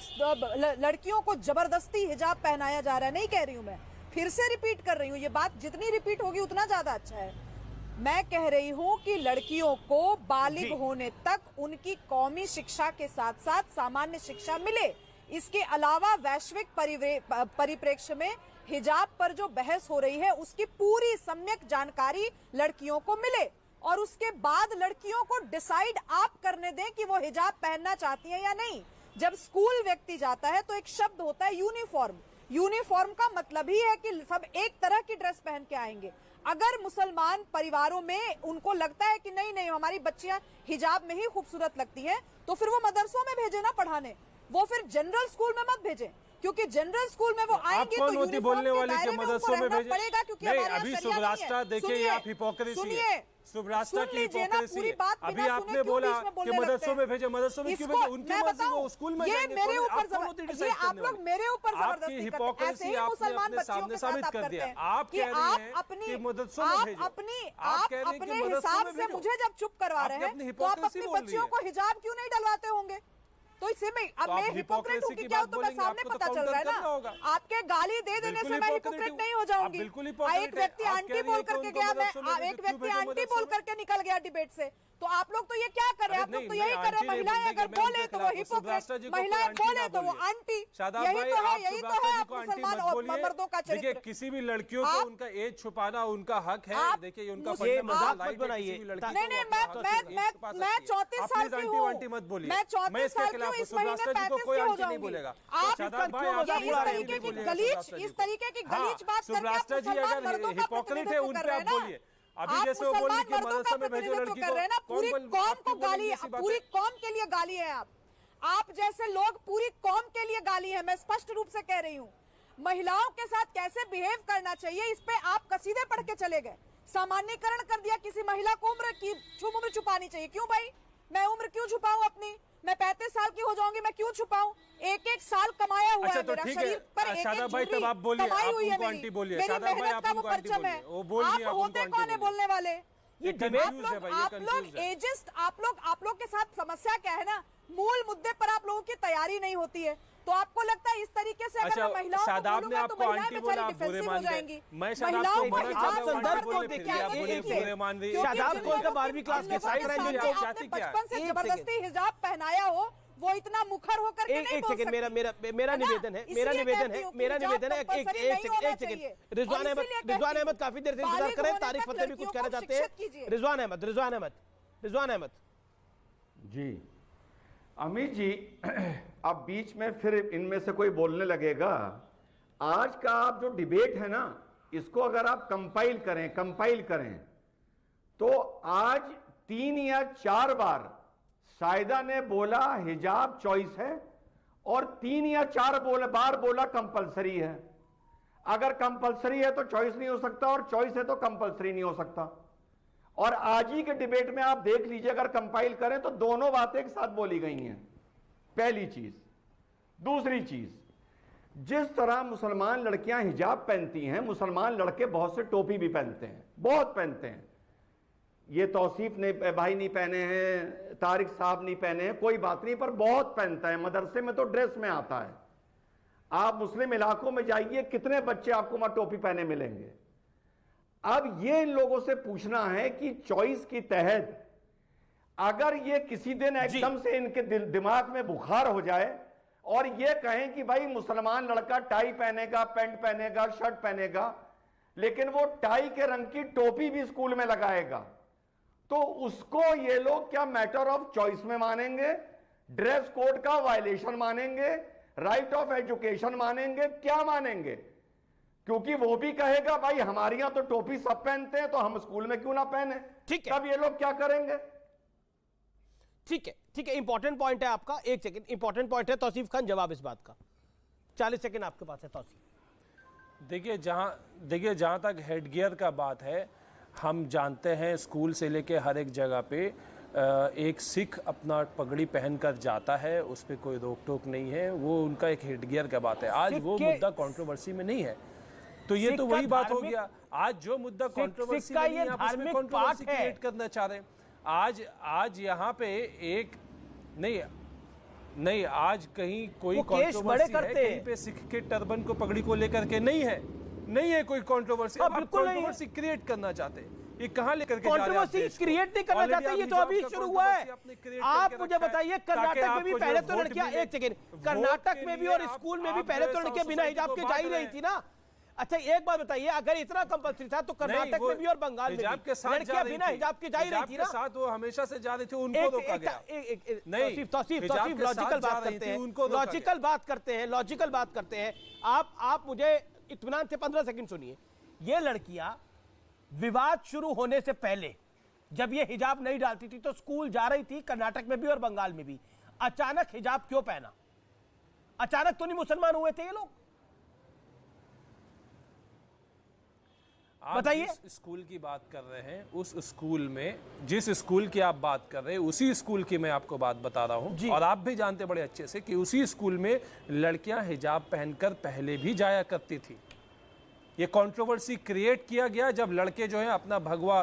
लड़कियों को जबरदस्ती हिजाब पहनाया जा रहा है, नहीं कह रही हूँ मैं। फिर से रिपीट कर रही हूँ, ये बात जितनी रिपीट होगी उतना ज्यादा अच्छा है। मैं कह रही हूँ कि लड़कियों को बालिग होने तक उनकी कौमी शिक्षा के साथ साथ सामान्य शिक्षा मिले। इसके अलावा वैश्विक परिप्रेक्ष्य में हिजाब पर जो बहस हो रही है उसकी पूरी सम्यक जानकारी लड़कियों को मिले, और उसके बाद लड़कियों को डिसाइड आप करने दें कि वो हिजाब पहनना चाहती हैं या नहीं। जब स्कूल व्यक्ति जाता है तो एक शब्द होता है यूनिफॉर्म। यूनिफॉर्म का मतलब ही है कि सब एक तरह की ड्रेस पहन के आएंगे। अगर मुसलमान परिवारों में उनको लगता है कि नहीं हमारी बच्चियां हिजाब में ही खूबसूरत लगती है, तो फिर वो मदरसों में भेजे ना पढ़ाने, वो फिर जनरल स्कूल में मत भेजें, क्योंकि जनरल स्कूल में वो आएंगे तो यूनिफॉर्म बोलने वाली के मदरसों में भेजे पड़ेगा, क्योंकि नहीं। अभी सुब्राष्ट्र देखिए, आप हिपोक्रेसी है, सुब्राष्ट्र की हिपोक्रेसी है। अभी आपने बोला कि मदरसों में भेजे, मदरसों में क्यों भेजे? उनकी मर्जी, वो स्कूल में जाएंगे। मेरे ऊपर ये आप लोग मेरे ऊपर आपकी हिपोक्रेसी आपने अपने सामने साबित कर दिया। आप कह रहे हैं कि मदरसों में भेजो, आप अपने हिसाब से मुझे जब चुप करवा रहे हैं तो आप अपनी बच्चियों को हिजाब क्यों नहीं डलवाते होंगे? तो इससे अब मैं हिपोक्रेट हूँ कि क्या, तो मैं सामने पता चल रहा है ना। आपके गाली दे देने से मैं हिपोक्रेट नहीं हो जाऊंगी। एक व्यक्ति आंटी बोल करके गया, एक व्यक्ति आंटी बोल करके निकल गया डिबेट से, तो आप लोग तो ये क्या कर रहे हैं? आप लोग तो यही कर रहे हैं, महिलाएं अगर बोले तो वो हिपोक्रेट, महिलाएं बोले तो वो आंटी। यही तो है आप मुसलमान और मर्दों का चरित्र। किसी भी लड़कियों को उनका एज छुपाना उनका हक है। देखिए उनका मजाक मत बनाइए। नहीं, मैं 34 साल की हूँ, मैं 34 साल की हूँ, इस महीने 35 की हो जाऊंगी। आप इस तरीके की गलीच बात सुब्राष्ट्र जी अगर हिपोक्रेट है उन पे आप बोलिए। अभी जैसे वो बोली कि मदरसा में भेजो लड़की को, पूरी कौम को गाली, पूरी कौम के लिए गाली है। आप जैसे लोग पूरी कौम के लिए गाली है। मैं स्पष्ट रूप से कह रही हूँ, महिलाओं के साथ कैसे बिहेव करना चाहिए इस पे आप कसीदे पढ़ के चले गए। सामान्यकरण कर दिया, किसी महिला को उम्र छुपानी चाहिए। क्यों भाई, मैं उम्र क्यों छुपाऊं अपनी? मैं 35 साल की हो जाऊंगी, मैं क्यों छुपाऊं? एक साल कमाया हुआ है मेरा, शरीर पर एक कमाई हुई है मेरी मेहनत का वो परचम है। आप होते कौन है बोलने वाले? आप लोग एजिस्ट, आप लोग के साथ समस्या क्या है ना, मूल मुद्दे पर आप लोगों की तैयारी नहीं होती है। तो आपको लगता है इस तरीके से अगर मैं महिलाओं को बोलूंगा तो महिलाएं बेचारी डिफेंसिव हो जाएंगी। महिलाओं को संदर्भ को देखिए, शादाब कौन सा 12वीं क्लास के बचपन से जबरदस्ती हिजाब पहनाया हो, वो इतना मुखर होकर के नहीं बोल सकते। मेरा निवेदन है एक सेकंड। रिजवान अहमद काफी देर से इंतजार कर रहे हैं, तारिक फतेह भी कुछ कहना चाहते हैं। रिजवान अहमद जी अमित जी, अब बीच में फिर इनमें से कोई बोलने लगेगा। आज का आप जो डिबेट है ना, इसको अगर आप कंपाइल करें तो आज 3 या 4 बार सायदा ने बोला हिजाब चॉइस है और 3 या 4 बार बोला कंपलसरी है। अगर कंपलसरी है तो चॉइस नहीं हो सकता और चॉइस है तो कंपलसरी नहीं हो सकता। और आज ही के डिबेट में आप देख लीजिए, अगर कंपाइल करें तो दोनों बातें एक साथ बोली गई हैं। पहली चीज। दूसरी चीज, जिस तरह मुसलमान लड़कियां हिजाब पहनती हैं, मुसलमान लड़के बहुत से टोपी भी पहनते हैं, बहुत पहनते हैं। ये तौसीफ ने भाई नहीं पहने हैं, तारिक साहब नहीं पहने हैं, कोई बात नहीं, पर बहुत पहनता है। मदरसे में तो ड्रेस में आता है। आप मुस्लिम इलाकों में जाइए, कितने बच्चे आपको वहां टोपी पहने मिलेंगे। अब ये इन लोगों से पूछना है कि चॉइस की तहत अगर ये किसी दिन एकदम से इनके दिमाग में बुखार हो जाए और ये कहें कि भाई मुसलमान लड़का टाई पहनेगा, पैंट पहनेगा, शर्ट पहनेगा, लेकिन वो टाई के रंग की टोपी भी स्कूल में लगाएगा, तो उसको ये लोग क्या मैटर ऑफ चॉइस में मानेंगे, ड्रेस कोड का वायलेशन मानेंगे, राइट ऑफ एजुकेशन मानेंगे, क्या मानेंगे? क्योंकि वो भी कहेगा भाई हमारे यहां तो टोपी सब पहनते हैं तो हम स्कूल में क्यों ना पहने। ठीक है, तब ये लोग क्या करेंगे? ठीक है, इंपॉर्टेंट पॉइंट है आपका। 1 सेकंड, इंपॉर्टेंट पॉइंट है। तौसीफ खान, जवाब इस बात का 40 सेकंड आपके पास है। तौसीफ, देखिए जहां तक हेडगियर का बात है, हम जानते हैं स्कूल से लेके हर एक जगह पे एक सिख अपना पगड़ी पहनकर जाता है, उस पर कोई रोक टोक नहीं है, वो उनका एक हेडगियर का बात है। आज वो मुद्दा कंट्रोवर्सी में नहीं है, तो ये तो वही बात हो गया। आज जो मुद्दा कंट्रोवर्सी में नहीं है, आप उसमें कंट्रोवर्सी क्रिएट करना चाह रहे हैं। आज यहाँ पे एक नहीं आज कहीं कोई कंट्रोवर्सी है, कहीं पे सिख के टर्बन को पगड़ी को लेकर के नहीं है कोई कंट्रोवर्सी। आप कंट्रोवर्सी क्रिएट करना चाहते हैं, ये कहां लेकर के जा रहे हैं? कंट्रोवर्सी क्रिएट नहीं करना चाहते, ये तो अभी शुरू हुआ है। आप मुझे बताइए, कर्नाटक में भी पहले तो लड़कियां, 1 सेकंड, कर्नाटक में भी और स्कूल में भी पहले तो लड़कियां बिना हिजाब के जा ही रही थी ना। अच्छा एक बात बताइए, अगर इतना कंपल्सरी था तो कर्नाटक में भी और बंगाल में भी लड़कियां बिना हिजाब के जा ही रही थी ना। साथ वो हमेशा से जा रही थी, उनको रोका गया। नहीं, तौसीफ लॉजिकल बात करते हैं, लॉजिकल बात करते हैं। आप मुझे इत्मीनान से 15 सेकंड सुनिए। ये लड़कियां विवाद शुरू होने से पहले जब ये हिजाब नहीं डालती थी तो स्कूल जा रही थी, कर्नाटक में भी और बंगाल में भी। अचानक हिजाब क्यों पहना? अचानक तो नहीं मुसलमान हुए थे ये लोग? बताइए। जिस स्कूल की बात कर रहे हैं, उस स्कूल में, जिस स्कूल की आप बात कर रहे हैं, उसी स्कूल की मैं आपको बात बता रहा हूं, और आप भी जानते बड़े अच्छे से कि उसी स्कूल में लड़कियां हिजाब पहनकर पहले भी जाया करती थी। ये कंट्रोवर्सी क्रिएट किया गया जब लड़के जो है अपना भगवा,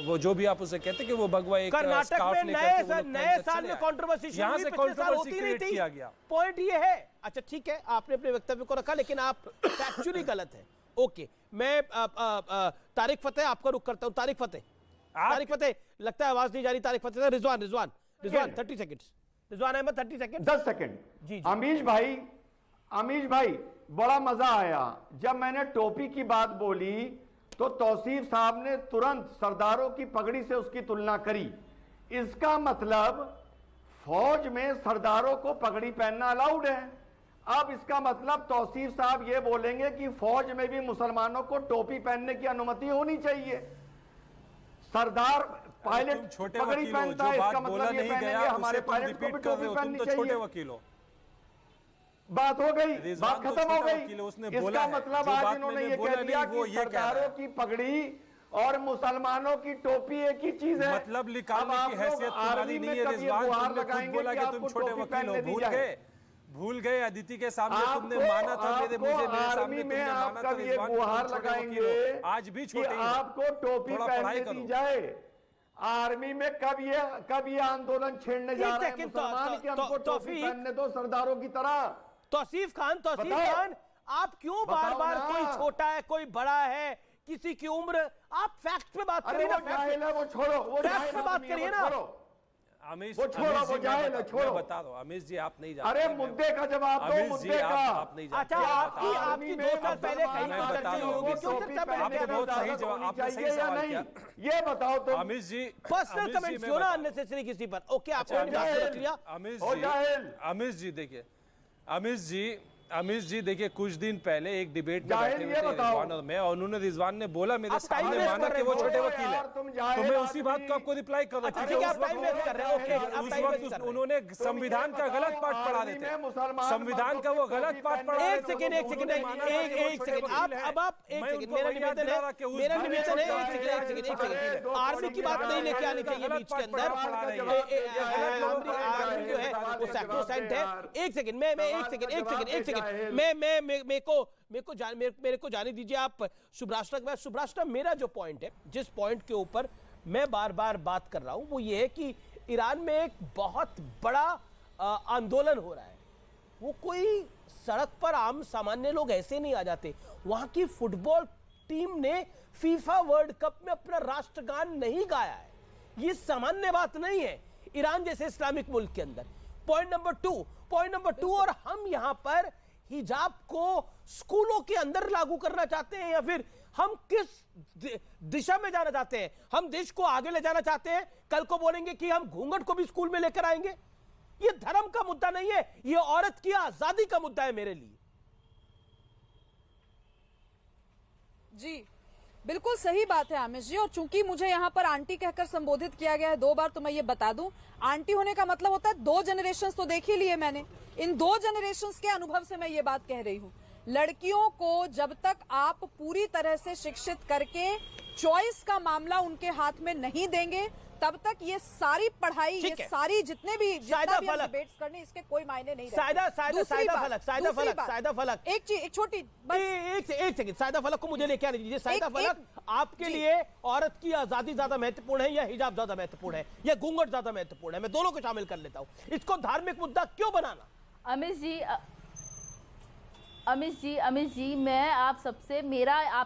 वो जो भी आप उसे कहते हैं कि वो भगवा एक कर्नाटक में नए साल में कंट्रोवर्सी शुरू हुई, पिछले साल होती नहीं थी। किया गया। पॉइंट ये है। अच्छा ठीक है, आपने अपने वक्तव्य को रखा, लेकिन आप फैक्चुअली गलत है। ओके, मैं तारिक फतेह आपका रुख करता हूं। तारिक फतेह, लगता है आवाज नहीं जा रही तारिक फतेह से। Rizwan 30 second. Rizwan Ahmad 30 second. 10 second. जी। अमीश भाई बड़ा मजा आया जब मैंने टोपी की बात बोली तो तौसीफ साहब ने तुरंत सरदारों की पगड़ी से उसकी तुलना करी। इसका मतलब फौज में सरदारों को पगड़ी पहनना अलाउड है। अब इसका मतलब तौसीफ साहब ये बोलेंगे कि फौज में भी मुसलमानों को टोपी पहनने की अनुमति होनी चाहिए। सरदार पायलट पगड़ी पहनता है, इसका मतलब ये पहनेंगे हमारे पायलट को भी टोपी पहननी चाहिए। बात हो गई, बात खत्म हो गई। इसका मतलब आज इन्होंने ये कह दिया कि सरदारों की पगड़ी और मुसलमानों की टोपी एक ही चीज है। मतलब निकालने की हैसियत तुम्हारी नहीं है रिजवान। तुमने खुद बोला कि तुम छोटे वकील हो, भूल गए अदिति के सामने तुमने माना था, मेरे सामने तुमने माना था रिजवान, गुहार लगाएंगे आज भी छोटे आपको टोपी पहनने दी जाए। आर्मी में कब ये आंदोलन छेड़ने जा रहे हैं मुसलमान की हमको टोपी पहनने दो सरदारों की तरह। तौसीफ खान, आप क्यों बार बार कोई छोटा है कोई बड़ा है, किसी की उम्र, आप फैक्ट पे बात करिए ना। वो छोड़ो, वो फैक्ट पे बात करिए ना। अमीश, वो छोड़ो, वो जाहिल है, छोड़ो। मैं बता रहा हूं अमीश जी, आप नहीं जानते। अरे मुद्दे का जवाब दो, मुद्दे का। आप नहीं जानते। अच्छा, आपकी 2 साल पहले कहीं मैं बता रहा हूं, आपने बहुत सही जवाब, आपने सही सवाल किया। ये बताओ तुम। अमीश जी, पर्सनल कमेंट्स क्यों ना अननेसेसरी किसी पर। ओके, आपने रख लिया। अमीश जी देखिए, अमीश जी देखिए, कुछ दिन पहले एक डिबेट में बैठे हुए थे रिजवान और मैं, और उन्होंने, रिजवान ने बोला मेरे सामने, माना कि वो छोटे वकील है, तो मैं उसी बात को आपको रिप्लाई कर रहा था। उस वक्त उन्होंने संविधान का गलत पाठ पढ़ा रहे थे, संविधान का वो गलत पाठ पढ़ा। एक सेकंड, आप एक सेकंड, मेरा निवेदन है, एक सेकंड, आर्मी की बात नहीं लेके आनी चाहिए बीच के अंदर। आर्मी जो है वो सैक्रोसेंट है। एक सेकंड, एक सेकंड, मेरे को जाने दीजिए आप शुभराष्ट्र के बाद। शुभराष्ट्र, मेरा जो पॉइंट है, जिस पॉइंट के ऊपर मैं बार बार बात कर रहा हूं, वो ये है कि ईरान में एक बहुत बड़ा आंदोलन हो रहा है। वो कोई सड़क पर आम सामान्य लोग ऐसे नहीं आ जाते। वहां की फुटबॉल टीम ने फीफा वर्ल्ड कप में अपना राष्ट्रगान नहीं गाया है। ये सामान्य बात नहीं है ईरान जैसे इस्लामिक मुल्क के अंदर। पॉइंट नंबर 2, और हम यहां पर हिजाब को स्कूलों के अंदर लागू करना चाहते हैं, या फिर हम किस दिशा में जाना चाहते हैं? हम देश को आगे ले जाना चाहते हैं, कल को बोलेंगे कि हम घूंघट को भी स्कूल में लेकर आएंगे। ये धर्म का मुद्दा नहीं है, ये औरत की आजादी का मुद्दा है मेरे लिए। जी बिल्कुल सही बात है आमिश जी, और चूंकि मुझे यहाँ पर आंटी कहकर संबोधित किया गया है 2 बार, तो मैं ये बता दूं, आंटी होने का मतलब होता है 2 जनरेशंस तो देख ही लिए मैंने। इन 2 जनरेशंस के अनुभव से मैं ये बात कह रही हूँ। लड़कियों को जब तक आप पूरी तरह से शिक्षित करके चॉइस का मामला उनके हाथ में नहीं देंगे, तब तक ये सारी पढ़ाई, ये सारी जितना भी डिबेट्स करने, इसके कोई मायने नहीं रहते। सायदा फलक, एक छोटी एक सेकंड, सायदा फलक को मुझे लेके आने दीजिए। सायदा फलक, आपके लिए औरत की आजादी ज्यादा महत्वपूर्ण है या हिजाब ज्यादा महत्वपूर्ण है या घूंघट ज्यादा महत्वपूर्ण है? मैं दोनों को शामिल कर लेता हूं। इसको धार्मिक मुद्दा क्यों बनाना? अमीश जी, मैं आप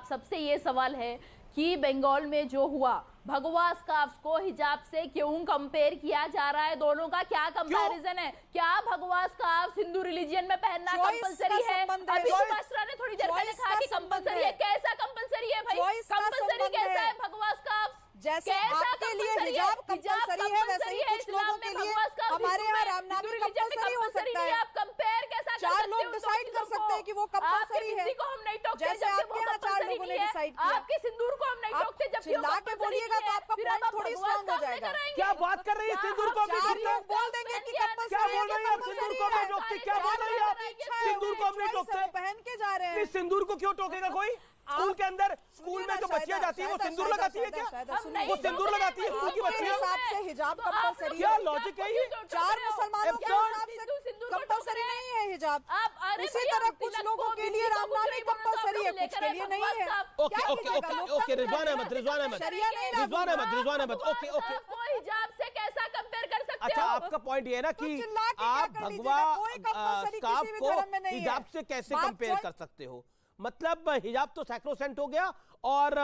सबसे ये सवाल है कि बंगाल में जो हुआ, भगवा स्कार्फ को हिजाब से क्यों कंपेयर किया जा रहा है? दोनों का क्या कंपैरिजन है? क्या भगवा स्कार्फ हिंदू रिलीजियन में पहनना कंपलसरी है? अभी सुभाष ने थोड़ी देर पहले कहा कि कंपलसरी है। कैसा कंपलसरी है भाई? कंपलसरी कैसा है भगवा स्कार्फ? जैसे आपके लिए हिजाब कंपलसरी है, वैसे ही कुछ लोगों के लिए हमारे यहाँ रामनामी कंपलसरी हो सकता है। आप कंपेयर कैसा? 4 लोग डिसाइड कर सकते हैं कि वो कंपलसरी है। को हम नहीं टोकते, जैसे आपके यहाँ 4 लोगों ने डिसाइड किया। आपके सिंदूर को हम नहीं टोकते, जब चिल्ला के बोलिएगा तो आपका पॉइंट थोड़ी स्ट्रांग हो जाएगा। क्या बात कर रही है? सिंदूर को चार लोग बोल देंगे कि कंपलसरी है, सिंदूर को नहीं टोकते। क्या बोल रही है आप? सिंदूर को हम नहीं टोकते, पहन के जा रहे हैं। सिंदूर को क्यों टोकेगा कोई? स्कूल के अंदर, स्कूल में जो बच्चियां जाती है वो सिंदूर लगाती है क्या? वो सिंदूर लगाती है स्कूल की बच्चियां? से हिजाब कंपलसरी क्या लॉजिक है ये? 4 मुसलमानों के हिसाब से कंपलसरी नहीं है हिजाब। उसी तरह कुछ लोगों के लिए रामनामी कंपलसरी है, कुछ के लिए नहीं है। Okay, Rizwan Ahmad, okay. हिजाब से कैसा कंपेयर कर सकते हो? अच्छा, आपका पॉइंट ये है ना कि आप भगवा स्कार्फ को हिजाब से कैसे कंपेयर कर सकते हो? मतलब हिजाब तो सैक्रोसेंट हो गया, और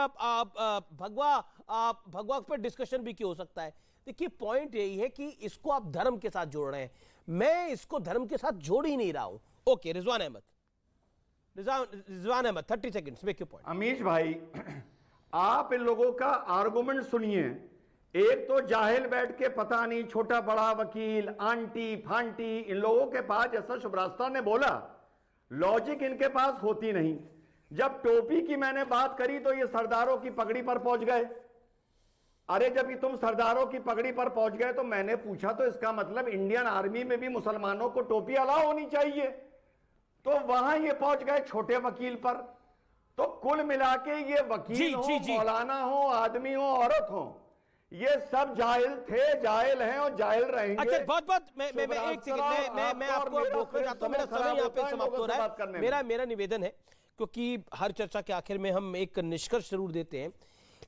भगवा पर डिस्कशन भी क्यों हो सकता है? देखिए, पॉइंट यही है कि इसको आप धर्म के साथ जोड़ रहे हैं। मैं इसको धर्म के साथ जोड़ ही नहीं रहा हूं। Okay, Rizwan Ahmad, 30 seconds, make your point. Amish भाई, आप इन लोगों का आर्गुमेंट सुनिए। एक तो जाहिल बैठ के पता नहीं, छोटा बड़ा वकील, आंटी फांटी, इन लोगों के पास, जैसा शुभरास्ता ने बोला, लॉजिक इनके पास होती नहीं। जब टोपी की मैंने बात करी तो ये सरदारों की पगड़ी पर पहुंच गए। अरे जब तुम सरदारों की पगड़ी पर पहुंच गए तो मैंने पूछा, तो इसका मतलब इंडियन आर्मी में भी मुसलमानों को टोपी अलाउ होनी चाहिए। तो वहां ये पहुंच गए छोटे वकील पर। तो कुल मिला के ये वकील हो, मौलाना हो, आदमी हो, औरत हो, ये सब जाहिल थे, जाहिल हैं और जाहिल रहेंगे। अच्छा, बहुत मैं एक सेकंड, मैं आपको रोकना चाहता हूं। मेरा समय यहाँ पे समाप्त हो रहा है। मेरा निवेदन है, क्योंकि हर चर्चा के आखिर में हम एक निष्कर्ष जरूर देते हैं,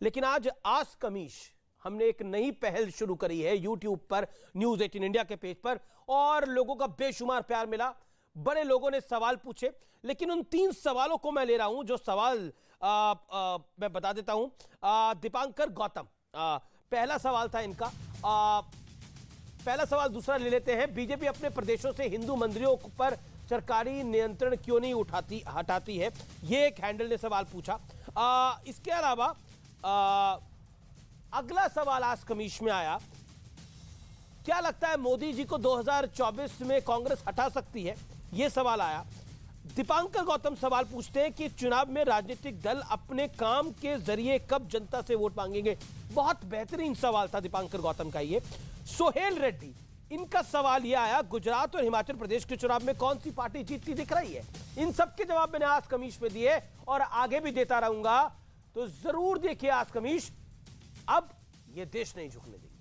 लेकिन आज आस्क अमीश हमने एक नई पहल शुरू करी है यूट्यूब पर, न्यूज 18 इंडिया के पेज पर, और लोगों का बेशुमार प्यार मिला। बड़े लोगों ने सवाल पूछे, लेकिन उन 3 सवालों को मैं ले रहा हूं। जो सवाल मैं बता देता हूं। दीपांकर गौतम, पहला सवाल था इनका, पहला सवाल दूसरा ले लेते हैं। बीजेपी अपने प्रदेशों से हिंदू मंदिरों पर सरकारी नियंत्रण क्यों नहीं हटाती है, ये एक हैंडल ने सवाल पूछा। इसके अलावा अगला सवाल आज कमीश में आया, क्या लगता है मोदी जी को 2024 में कांग्रेस हटा सकती है, ये सवाल आया। दीपांकर गौतम सवाल पूछते हैं कि चुनाव में राजनीतिक दल अपने काम के जरिए कब जनता से वोट मांगेंगे। बहुत बेहतरीन सवाल था दीपांकर गौतम का ये। सोहेल रेड्डी, इनका सवाल यह आया, गुजरात और हिमाचल प्रदेश के चुनाव में कौन सी पार्टी जीतती दिख रही है। इन सब के जवाब मैंने आज कमीश में दिए और आगे भी देता रहूंगा, तो जरूर देखिए आज कमीश। अब यह देश नहीं झुकने देगी।